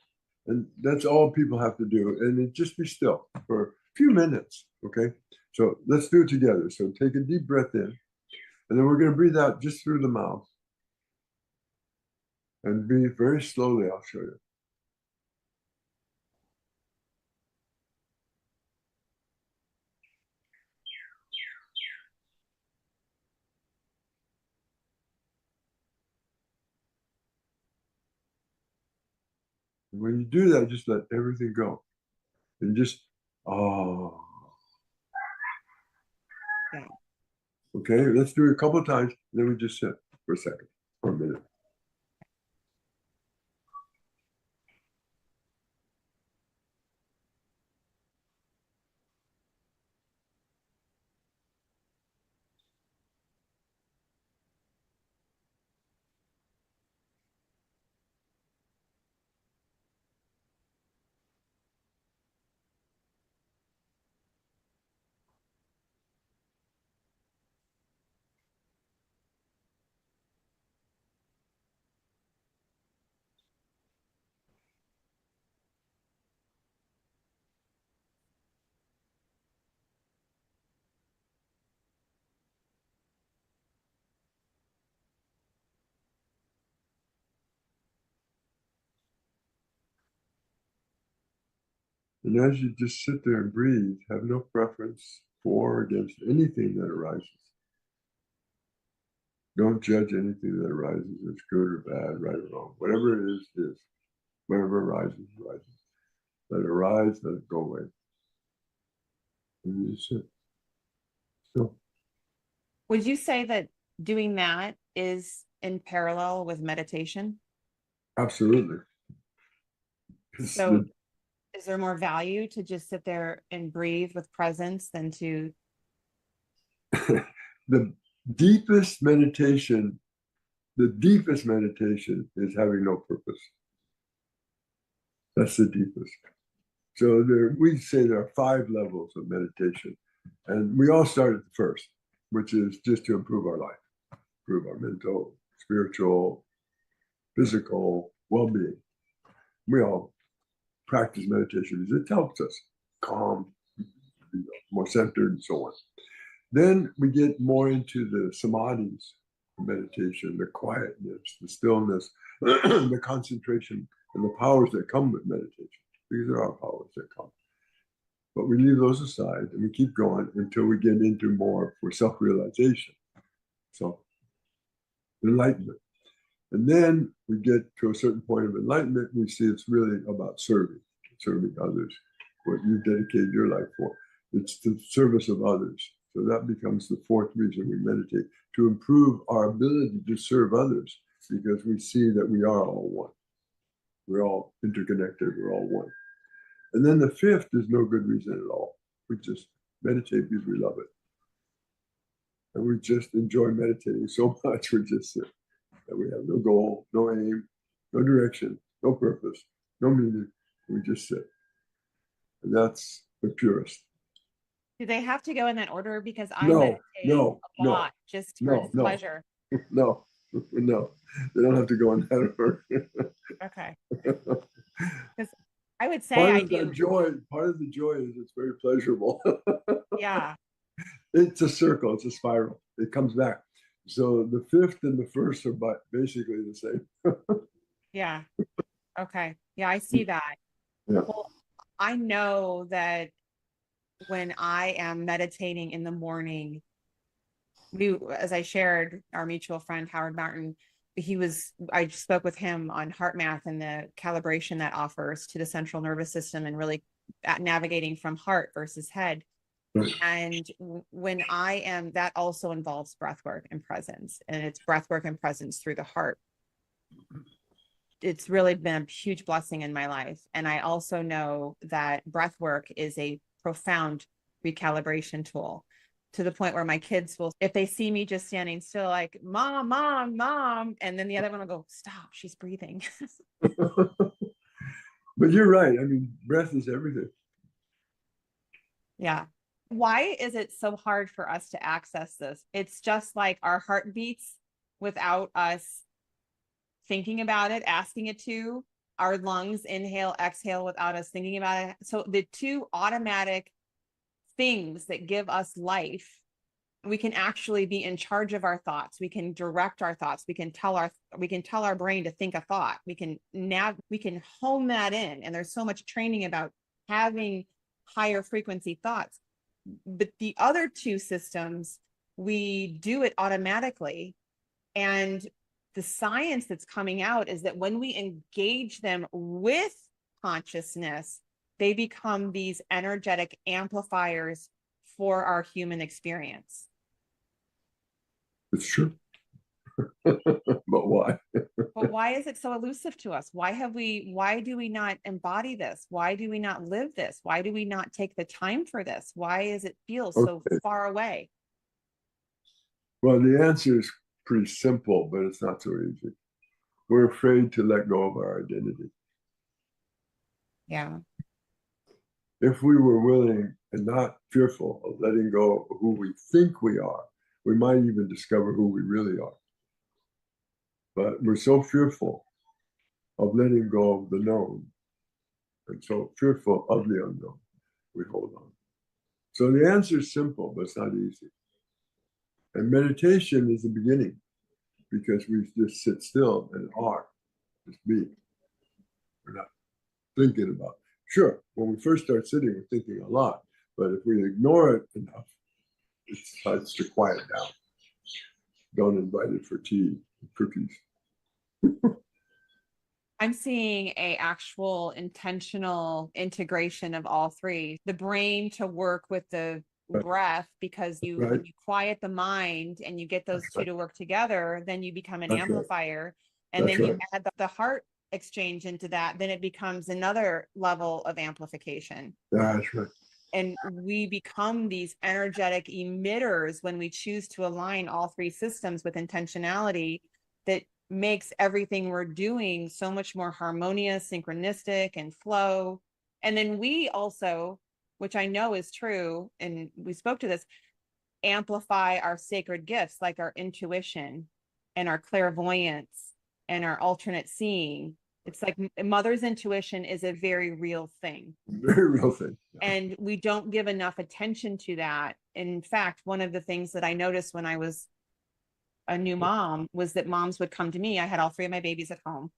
Speaker 2: And that's all people have to do. And it just be still for a few minutes. Okay. So let's do it together. So take a deep breath in, and then we're going to breathe out just through the mouth and breathe very slowly. I'll show you. And when you do that, just let everything go and just, oh,
Speaker 1: Okay.
Speaker 2: okay. Let's do it a couple of times. Then we just sit for a second, for a minute. And as you just sit there and breathe, have no preference for or against anything that arises. Don't judge anything that arises as good or bad, right or wrong. Whatever it is. Whatever arises, arises. Let it arise, let it go away. And you just sit. So,
Speaker 1: Would you say that doing that is in parallel with meditation?
Speaker 2: absolutely. It's
Speaker 1: So is there more value to just sit there and breathe with presence than to,
Speaker 2: the deepest meditation, the deepest meditation is having no purpose. That's the deepest. So we say there are 5 levels of meditation, and we all start at the first, which is just to improve our life, improve our mental, spiritual, physical well-being. We all practice meditation because it helps us calm, more centered, and so on. Then we get more into the samadhis, meditation, the quietness, the stillness, the concentration, and the powers that come with meditation. Because there are powers that come. But we leave those aside and we keep going until we get into more for self-realization. So enlightenment. And then we get to a certain point of enlightenment, we see it's really about serving others, what you dedicate your life for. It's the service of others. So that becomes the 4th reason we meditate, to improve our ability to serve others, because we see that we are all one. We're all interconnected, we're all one. And then the 5th is no good reason at all. We just meditate because we love it. And we just enjoy meditating so much, we just sit. And we have no goal, no aim, no direction, no purpose, no meaning. We just sit. And that's the purest.
Speaker 1: do they have to go in that order? Because I
Speaker 2: No,
Speaker 1: meditate
Speaker 2: no,
Speaker 1: a
Speaker 2: no,
Speaker 1: lot just for
Speaker 2: no, no,
Speaker 1: pleasure.
Speaker 2: no, no. They don't have to go in that order.
Speaker 1: Okay. Because I would say
Speaker 2: Part
Speaker 1: I
Speaker 2: of that
Speaker 1: do.
Speaker 2: joy, part of the joy is it's very pleasurable.
Speaker 1: Yeah.
Speaker 2: It's a circle, it's a spiral. It comes back. So the 5th and the 1st are basically the same.
Speaker 1: Yeah. Okay. Yeah, I see that.
Speaker 2: Yeah.
Speaker 1: Well, I know that when I am meditating in the morning, as I shared, our mutual friend, Howard Martin, I spoke with him on heart math and the calibration that offers to the central nervous system and really navigating from heart versus head.
Speaker 2: Right.
Speaker 1: And when that also involves breath work and presence, and it's breath work and presence through the heart. It's really been a huge blessing in my life. And I also know that breath work is a profound recalibration tool, to the point where my kids will, if they see me just standing still, like, mom, mom, mom, and then the other one will go, stop, she's breathing.
Speaker 2: But you're right. I mean, breath is everything.
Speaker 1: Yeah. Why is it so hard for us to access this? It's just like our heart beats without us thinking about it, asking it to. Our lungs inhale, exhale without us thinking about it. So the two automatic things that give us life, we can actually be in charge of our thoughts. We can direct our thoughts. We can tell our brain to think a thought. We can hone that in. And there's so much training about having higher frequency thoughts. But the other two systems, we do it automatically. And the science that's coming out is that when we engage them with consciousness, they become these energetic amplifiers for our human experience.
Speaker 2: It's true. But why?
Speaker 1: But why is it so elusive to us? Why do we not embody this? Why do we not live this? Why do we not take the time for this? Why does it feel so
Speaker 2: Okay.
Speaker 1: far away?
Speaker 2: Well, the answer is pretty simple, but it's not so easy. We're afraid to let go of our identity.
Speaker 1: Yeah.
Speaker 2: If we were willing and not fearful of letting go of who we think we are, we might even discover who we really are. But we're so fearful of letting go of the known and so fearful of the unknown, we hold on. So the answer is simple, but it's not easy. And meditation is the beginning because we just sit still and are, just be. We're not thinking about it. Sure, when we first start sitting, we're thinking a lot, but if we ignore it enough, it starts to quiet down. Don't invite it for tea and cookies.
Speaker 1: I'm seeing a actual intentional integration of all three. The brain to work with the breath, because
Speaker 2: Right.
Speaker 1: when you quiet the mind and you get those
Speaker 2: That's
Speaker 1: two
Speaker 2: right.
Speaker 1: to work together, then you become an
Speaker 2: That's right.
Speaker 1: amplifier. And
Speaker 2: That's
Speaker 1: then you
Speaker 2: right.
Speaker 1: add the heart exchange into that, then it becomes another level of amplification.
Speaker 2: That's right.
Speaker 1: And we become these energetic emitters when we choose to align all three systems with intentionality that makes everything we're doing so much more harmonious, synchronistic, and flow. And then we also, which I know is true, and we spoke to this, amplify our sacred gifts like our intuition and our clairvoyance and our alternate seeing. It's like mother's intuition is a very real thing.
Speaker 2: Very real thing.
Speaker 1: And we don't give enough attention to that. In fact, one of the things that I noticed when I was a new mom was that moms would come to me. I had all three of my babies at home,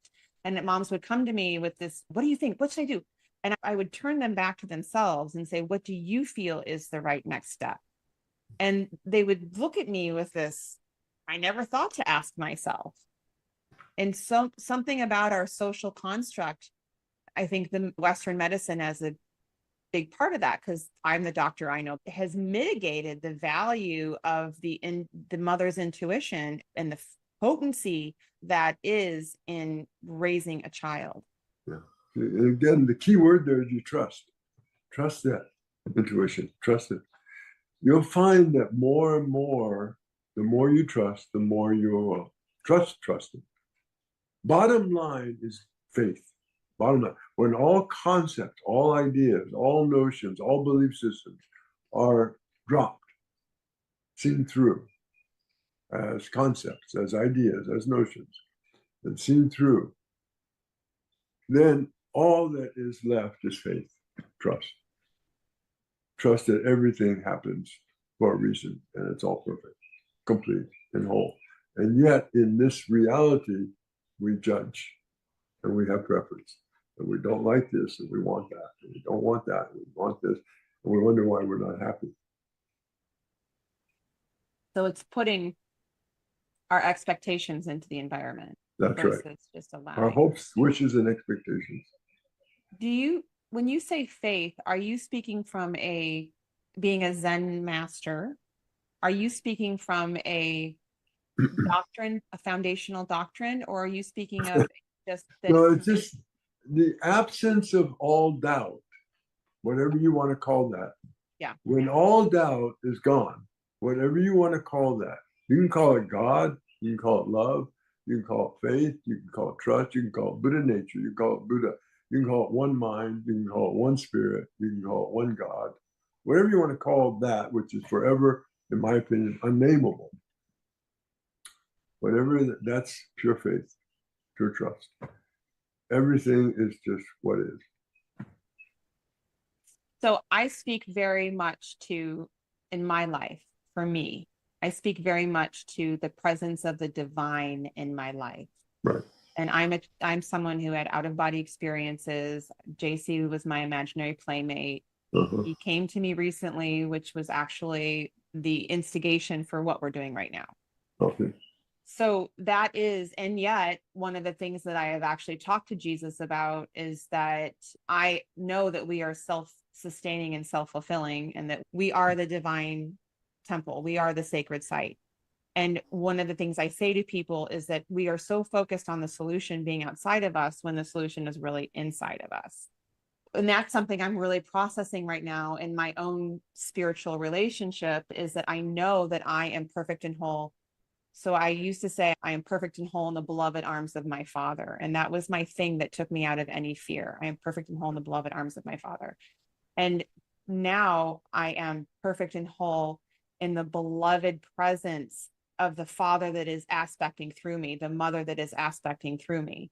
Speaker 1: and that moms would come to me with this, what do you think? What should I do? And I would turn them back to themselves and say, what do you feel is the right next step? And they would look at me with this, I never thought to ask myself. And so something about our social construct, I think the Western medicine as a big part of that, because I'm the doctor I know, has mitigated the value of the mother's intuition and the potency that is in raising a child.
Speaker 2: Yeah. And again, the key word there is you trust. Trust that intuition. Trust it. You'll find that more and more, the more you trust, the more you will trust it. Bottom line is faith. Bottom line, when all concepts, all ideas, all notions, all belief systems are dropped, seen through as concepts, as ideas, as notions, and seen through, then all that is left is faith, trust. Trust that everything happens for a reason and it's all perfect, complete, and whole. And yet, in this reality, we judge and we have preference. And we don't like this and we want that. And we don't want that and we want this. And we wonder why we're not happy.
Speaker 1: So it's putting our expectations into the environment.
Speaker 2: That's right.
Speaker 1: Just allowing.
Speaker 2: Our hopes, wishes, and expectations.
Speaker 1: When you say faith, are you speaking from being a Zen master? Are you speaking from a doctrine, a foundational doctrine, or are you speaking of just that?
Speaker 2: No, it's just the absence of all doubt, whatever you want to call that.
Speaker 1: Yeah.
Speaker 2: When all doubt is gone, whatever you want to call that, you can call it God, you can call it love, you can call it faith, you can call it trust, you can call it Buddha nature, you can call it Buddha, you can call it one mind, you can call it one spirit, you can call it one God. whatever you want to call that, which is forever, in my opinion, unnameable. Whatever that's pure faith, pure trust. Everything is just what is.
Speaker 1: So I speak very much to, in my life, for me, I speak very much to the presence of the divine in my life.
Speaker 2: Right.
Speaker 1: And I'm someone who had out of body experiences. JC was my imaginary playmate. He came to me recently, which was actually the instigation for what we're doing right now.
Speaker 2: Okay.
Speaker 1: So that is, and yet one of the things that I have actually talked to Jesus about is that I know that we are self-sustaining and self-fulfilling, and that we are the divine temple. We are the sacred site. And one of the things I say to people is that we are so focused on the solution being outside of us when the solution is really inside of us. And that's something I'm really processing right now in my own spiritual relationship, is that I know that I am perfect and whole. So I used to say, I am perfect and whole in the beloved arms of my Father. And that was my thing that took me out of any fear. I am perfect and whole in the beloved arms of my Father. And now I am perfect and whole in the beloved presence of the Father that is aspecting through me, the mother that is aspecting through me.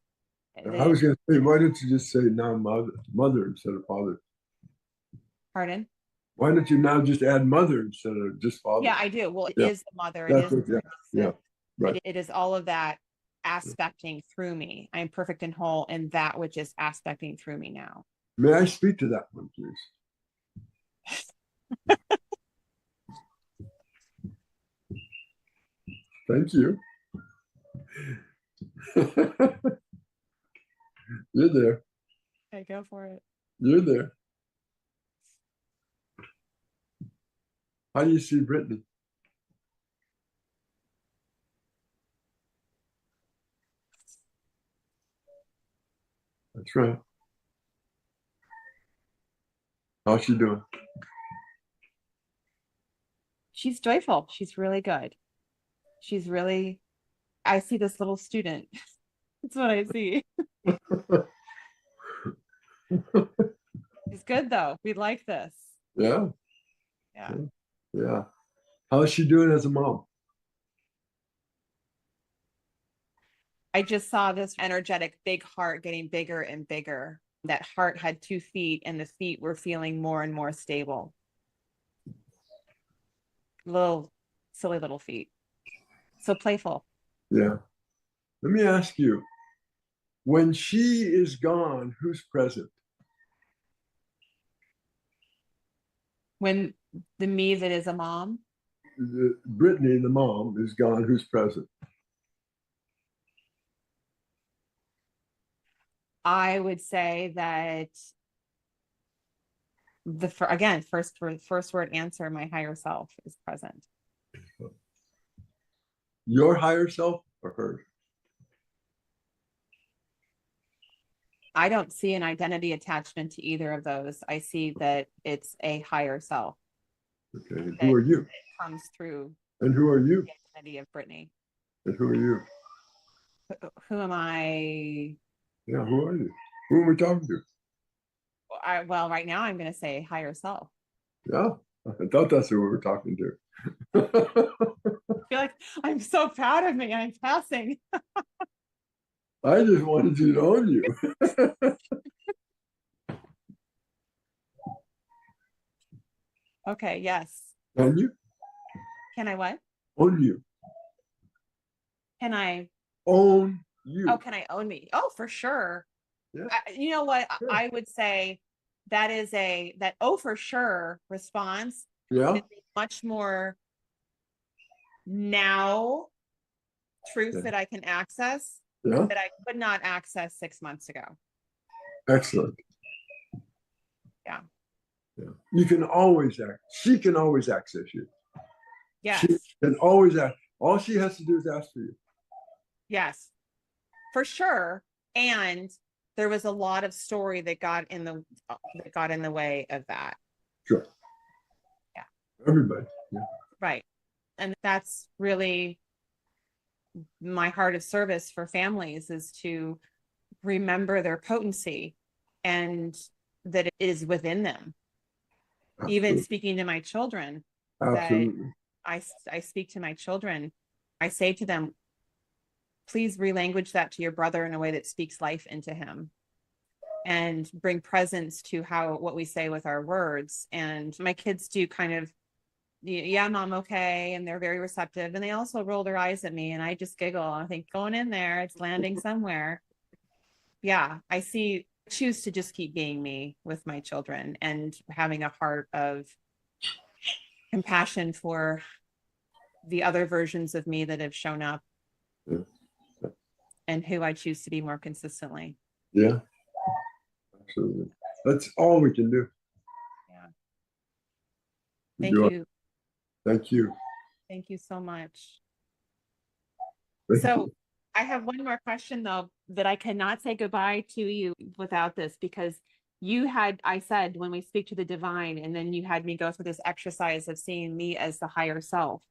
Speaker 2: I was going to say, why don't you just say now mother instead of father?
Speaker 1: Pardon?
Speaker 2: Why don't you now just add mother instead of just father?
Speaker 1: Yeah, I do. Well, it
Speaker 2: Yeah.
Speaker 1: is the mother. It
Speaker 2: That's
Speaker 1: is,
Speaker 2: what, yeah, right.
Speaker 1: it is all of that aspecting through me. I am perfect and whole in that which is aspecting through me now.
Speaker 2: May I speak to that one, please? Thank you. You're there.
Speaker 1: Okay, go for it.
Speaker 2: You're there. How do you see Brittany? That's right. How's she doing?
Speaker 1: She's joyful. She's really good. She's really, I see this little student. That's what I see. She's good though. We like this.
Speaker 2: Yeah.
Speaker 1: Yeah.
Speaker 2: Yeah. How's she doing as a mom?
Speaker 1: I just saw this energetic big heart getting bigger and bigger. That heart had 2 feet, and the feet were feeling more and more stable. Little silly little feet. So playful.
Speaker 2: Yeah. Let me ask you, when she is gone, who's present?
Speaker 1: When the me that is a mom,
Speaker 2: Brittany, the mom, is gone, who's present?
Speaker 1: I would say that again, first word answer, my higher self is present.
Speaker 2: Your higher self or hers?
Speaker 1: I don't see an identity attachment to either of those. I see that it's a higher self.
Speaker 2: Okay. And who are you?
Speaker 1: It comes through
Speaker 2: And who are you?
Speaker 1: the identity of Brittany.
Speaker 2: And who are you?
Speaker 1: Who am I?
Speaker 2: Yeah, who are you? Who are we talking to?
Speaker 1: Well, right now I'm going to say higher self.
Speaker 2: Yeah, I thought that's who we were talking to.
Speaker 1: I feel like I'm so proud of me. I'm passing.
Speaker 2: I just wanted you to own you.
Speaker 1: Okay, yes.
Speaker 2: Can you?
Speaker 1: Can I what?
Speaker 2: Own you.
Speaker 1: Can I?
Speaker 2: Own you.
Speaker 1: Oh, can I own me? Oh, for sure.
Speaker 2: Yeah.
Speaker 1: You know what?
Speaker 2: Sure.
Speaker 1: I would say that is that oh for sure response
Speaker 2: Yeah.
Speaker 1: is much more now truth
Speaker 2: Yeah.
Speaker 1: that I can access
Speaker 2: Yeah.
Speaker 1: that I could not access 6 months ago.
Speaker 2: Excellent.
Speaker 1: Yeah.
Speaker 2: Yeah. You can always act. She can always access you.
Speaker 1: Yes.
Speaker 2: She can always act. All she has to do is ask for you.
Speaker 1: Yes, for sure. And there was a lot of story that got in the way of that.
Speaker 2: Sure.
Speaker 1: Yeah.
Speaker 2: Everybody. Yeah.
Speaker 1: Right. And that's really my heart of service for families, is to remember their potency and that it is within them. Even
Speaker 2: Absolutely.
Speaker 1: speaking to my children, that
Speaker 2: Absolutely.
Speaker 1: I speak to my children, I say to them, please relanguage that to your brother in a way that speaks life into him, and bring presence to how what we say with our words. And my kids do kind of, yeah, mom, okay, and they're very receptive, and they also roll their eyes at me, and I just giggle. I think, going in there, it's landing somewhere. Yeah, I see, choose to just keep being me with my children and having a heart of compassion for the other versions of me that have shown up,
Speaker 2: Yeah.
Speaker 1: and who I choose to be more consistently.
Speaker 2: Yeah, absolutely. That's all we can do.
Speaker 1: Yeah.
Speaker 2: We
Speaker 1: Thank
Speaker 2: do it.
Speaker 1: you.
Speaker 2: Thank you.
Speaker 1: Thank you so much.
Speaker 2: Thank
Speaker 1: So
Speaker 2: you.
Speaker 1: I have one more question though, that I cannot say goodbye to you without this, because I said, when we speak to the divine, and then you had me go through this exercise of seeing me as the higher self.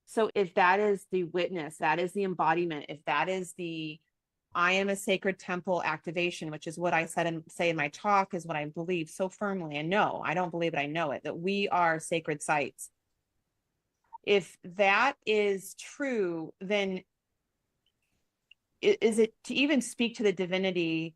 Speaker 1: So if that is the witness, that is the embodiment, if that is the I am a sacred temple activation, which is what I said and say in my talk, is what I believe so firmly. And no, I don't believe it, I know it, that we are sacred sites. If that is true, then is it to even speak to the divinity?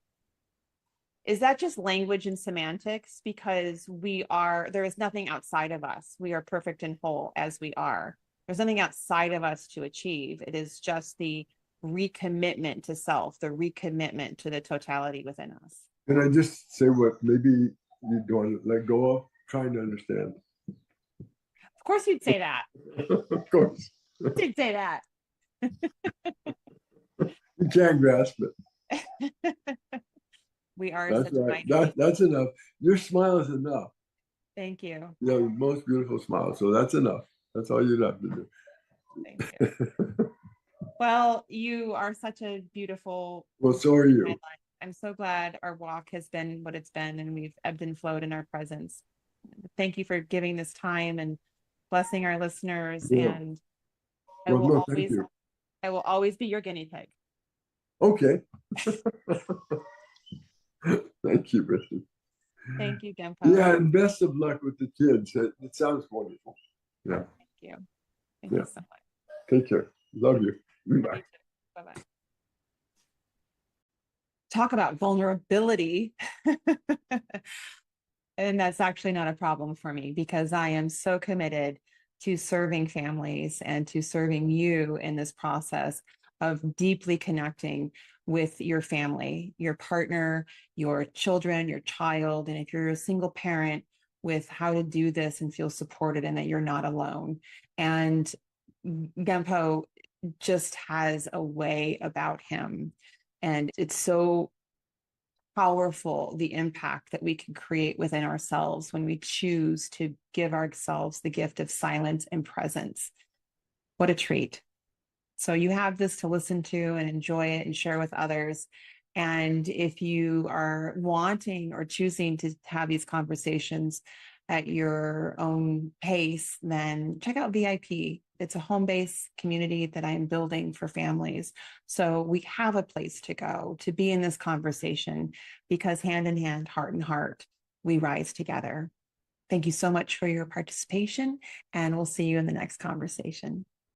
Speaker 1: Is that just language and semantics? Because there is nothing outside of us. We are perfect and whole as we are. There's nothing outside of us to achieve. It is just the recommitment to self, the recommitment to the totality within us.
Speaker 2: Can I just say what maybe you don't let go of? Trying to understand.
Speaker 1: Of course, you'd say that.
Speaker 2: Of course.
Speaker 1: You'd say that.
Speaker 2: You can't grasp it.
Speaker 1: We are
Speaker 2: That's
Speaker 1: such a
Speaker 2: right.
Speaker 1: mighty being.
Speaker 2: That's enough. Your smile is enough.
Speaker 1: Thank you.
Speaker 2: You have the most beautiful smile. So that's enough. That's all you'd have to
Speaker 1: Thank you.
Speaker 2: do.
Speaker 1: Well, you are such a beautiful
Speaker 2: Well, so
Speaker 1: gift
Speaker 2: are
Speaker 1: in my
Speaker 2: you.
Speaker 1: life. I'm so glad our walk has been what it's been, and we've ebbed and flowed in our presence. Thank you for giving this time and blessing our listeners.
Speaker 2: Yeah.
Speaker 1: And I
Speaker 2: Well,
Speaker 1: will
Speaker 2: no, thank
Speaker 1: always,
Speaker 2: you.
Speaker 1: I will always be your guinea pig.
Speaker 2: Okay. Thank you, Richard.
Speaker 1: Thank you, Genpo.
Speaker 2: Yeah, and best of luck with the kids. It sounds wonderful. Yeah.
Speaker 1: Thank you. Thank
Speaker 2: Yeah.
Speaker 1: you so much.
Speaker 2: Take care. Love you.
Speaker 1: Love
Speaker 2: Bye.
Speaker 1: you too. Bye-bye. Talk about vulnerability. And that's actually not a problem for me, because I am so committed to serving families and to serving you in this process of deeply connecting with your family, your partner, your children, your child. And if you're a single parent, with how to do this and feel supported, and that you're not alone. And Genpo just has a way about him. And it's so powerful, the impact that we can create within ourselves when we choose to give ourselves the gift of silence and presence. What a treat. So you have this to listen to and enjoy it and share with others. And if you are wanting or choosing to have these conversations at your own pace, then check out VIP. It's a home-based community that I'm building for families. So we have a place to go to be in this conversation, because hand in hand, heart in heart, we rise together. Thank you so much for your participation, and we'll see you in the next conversation.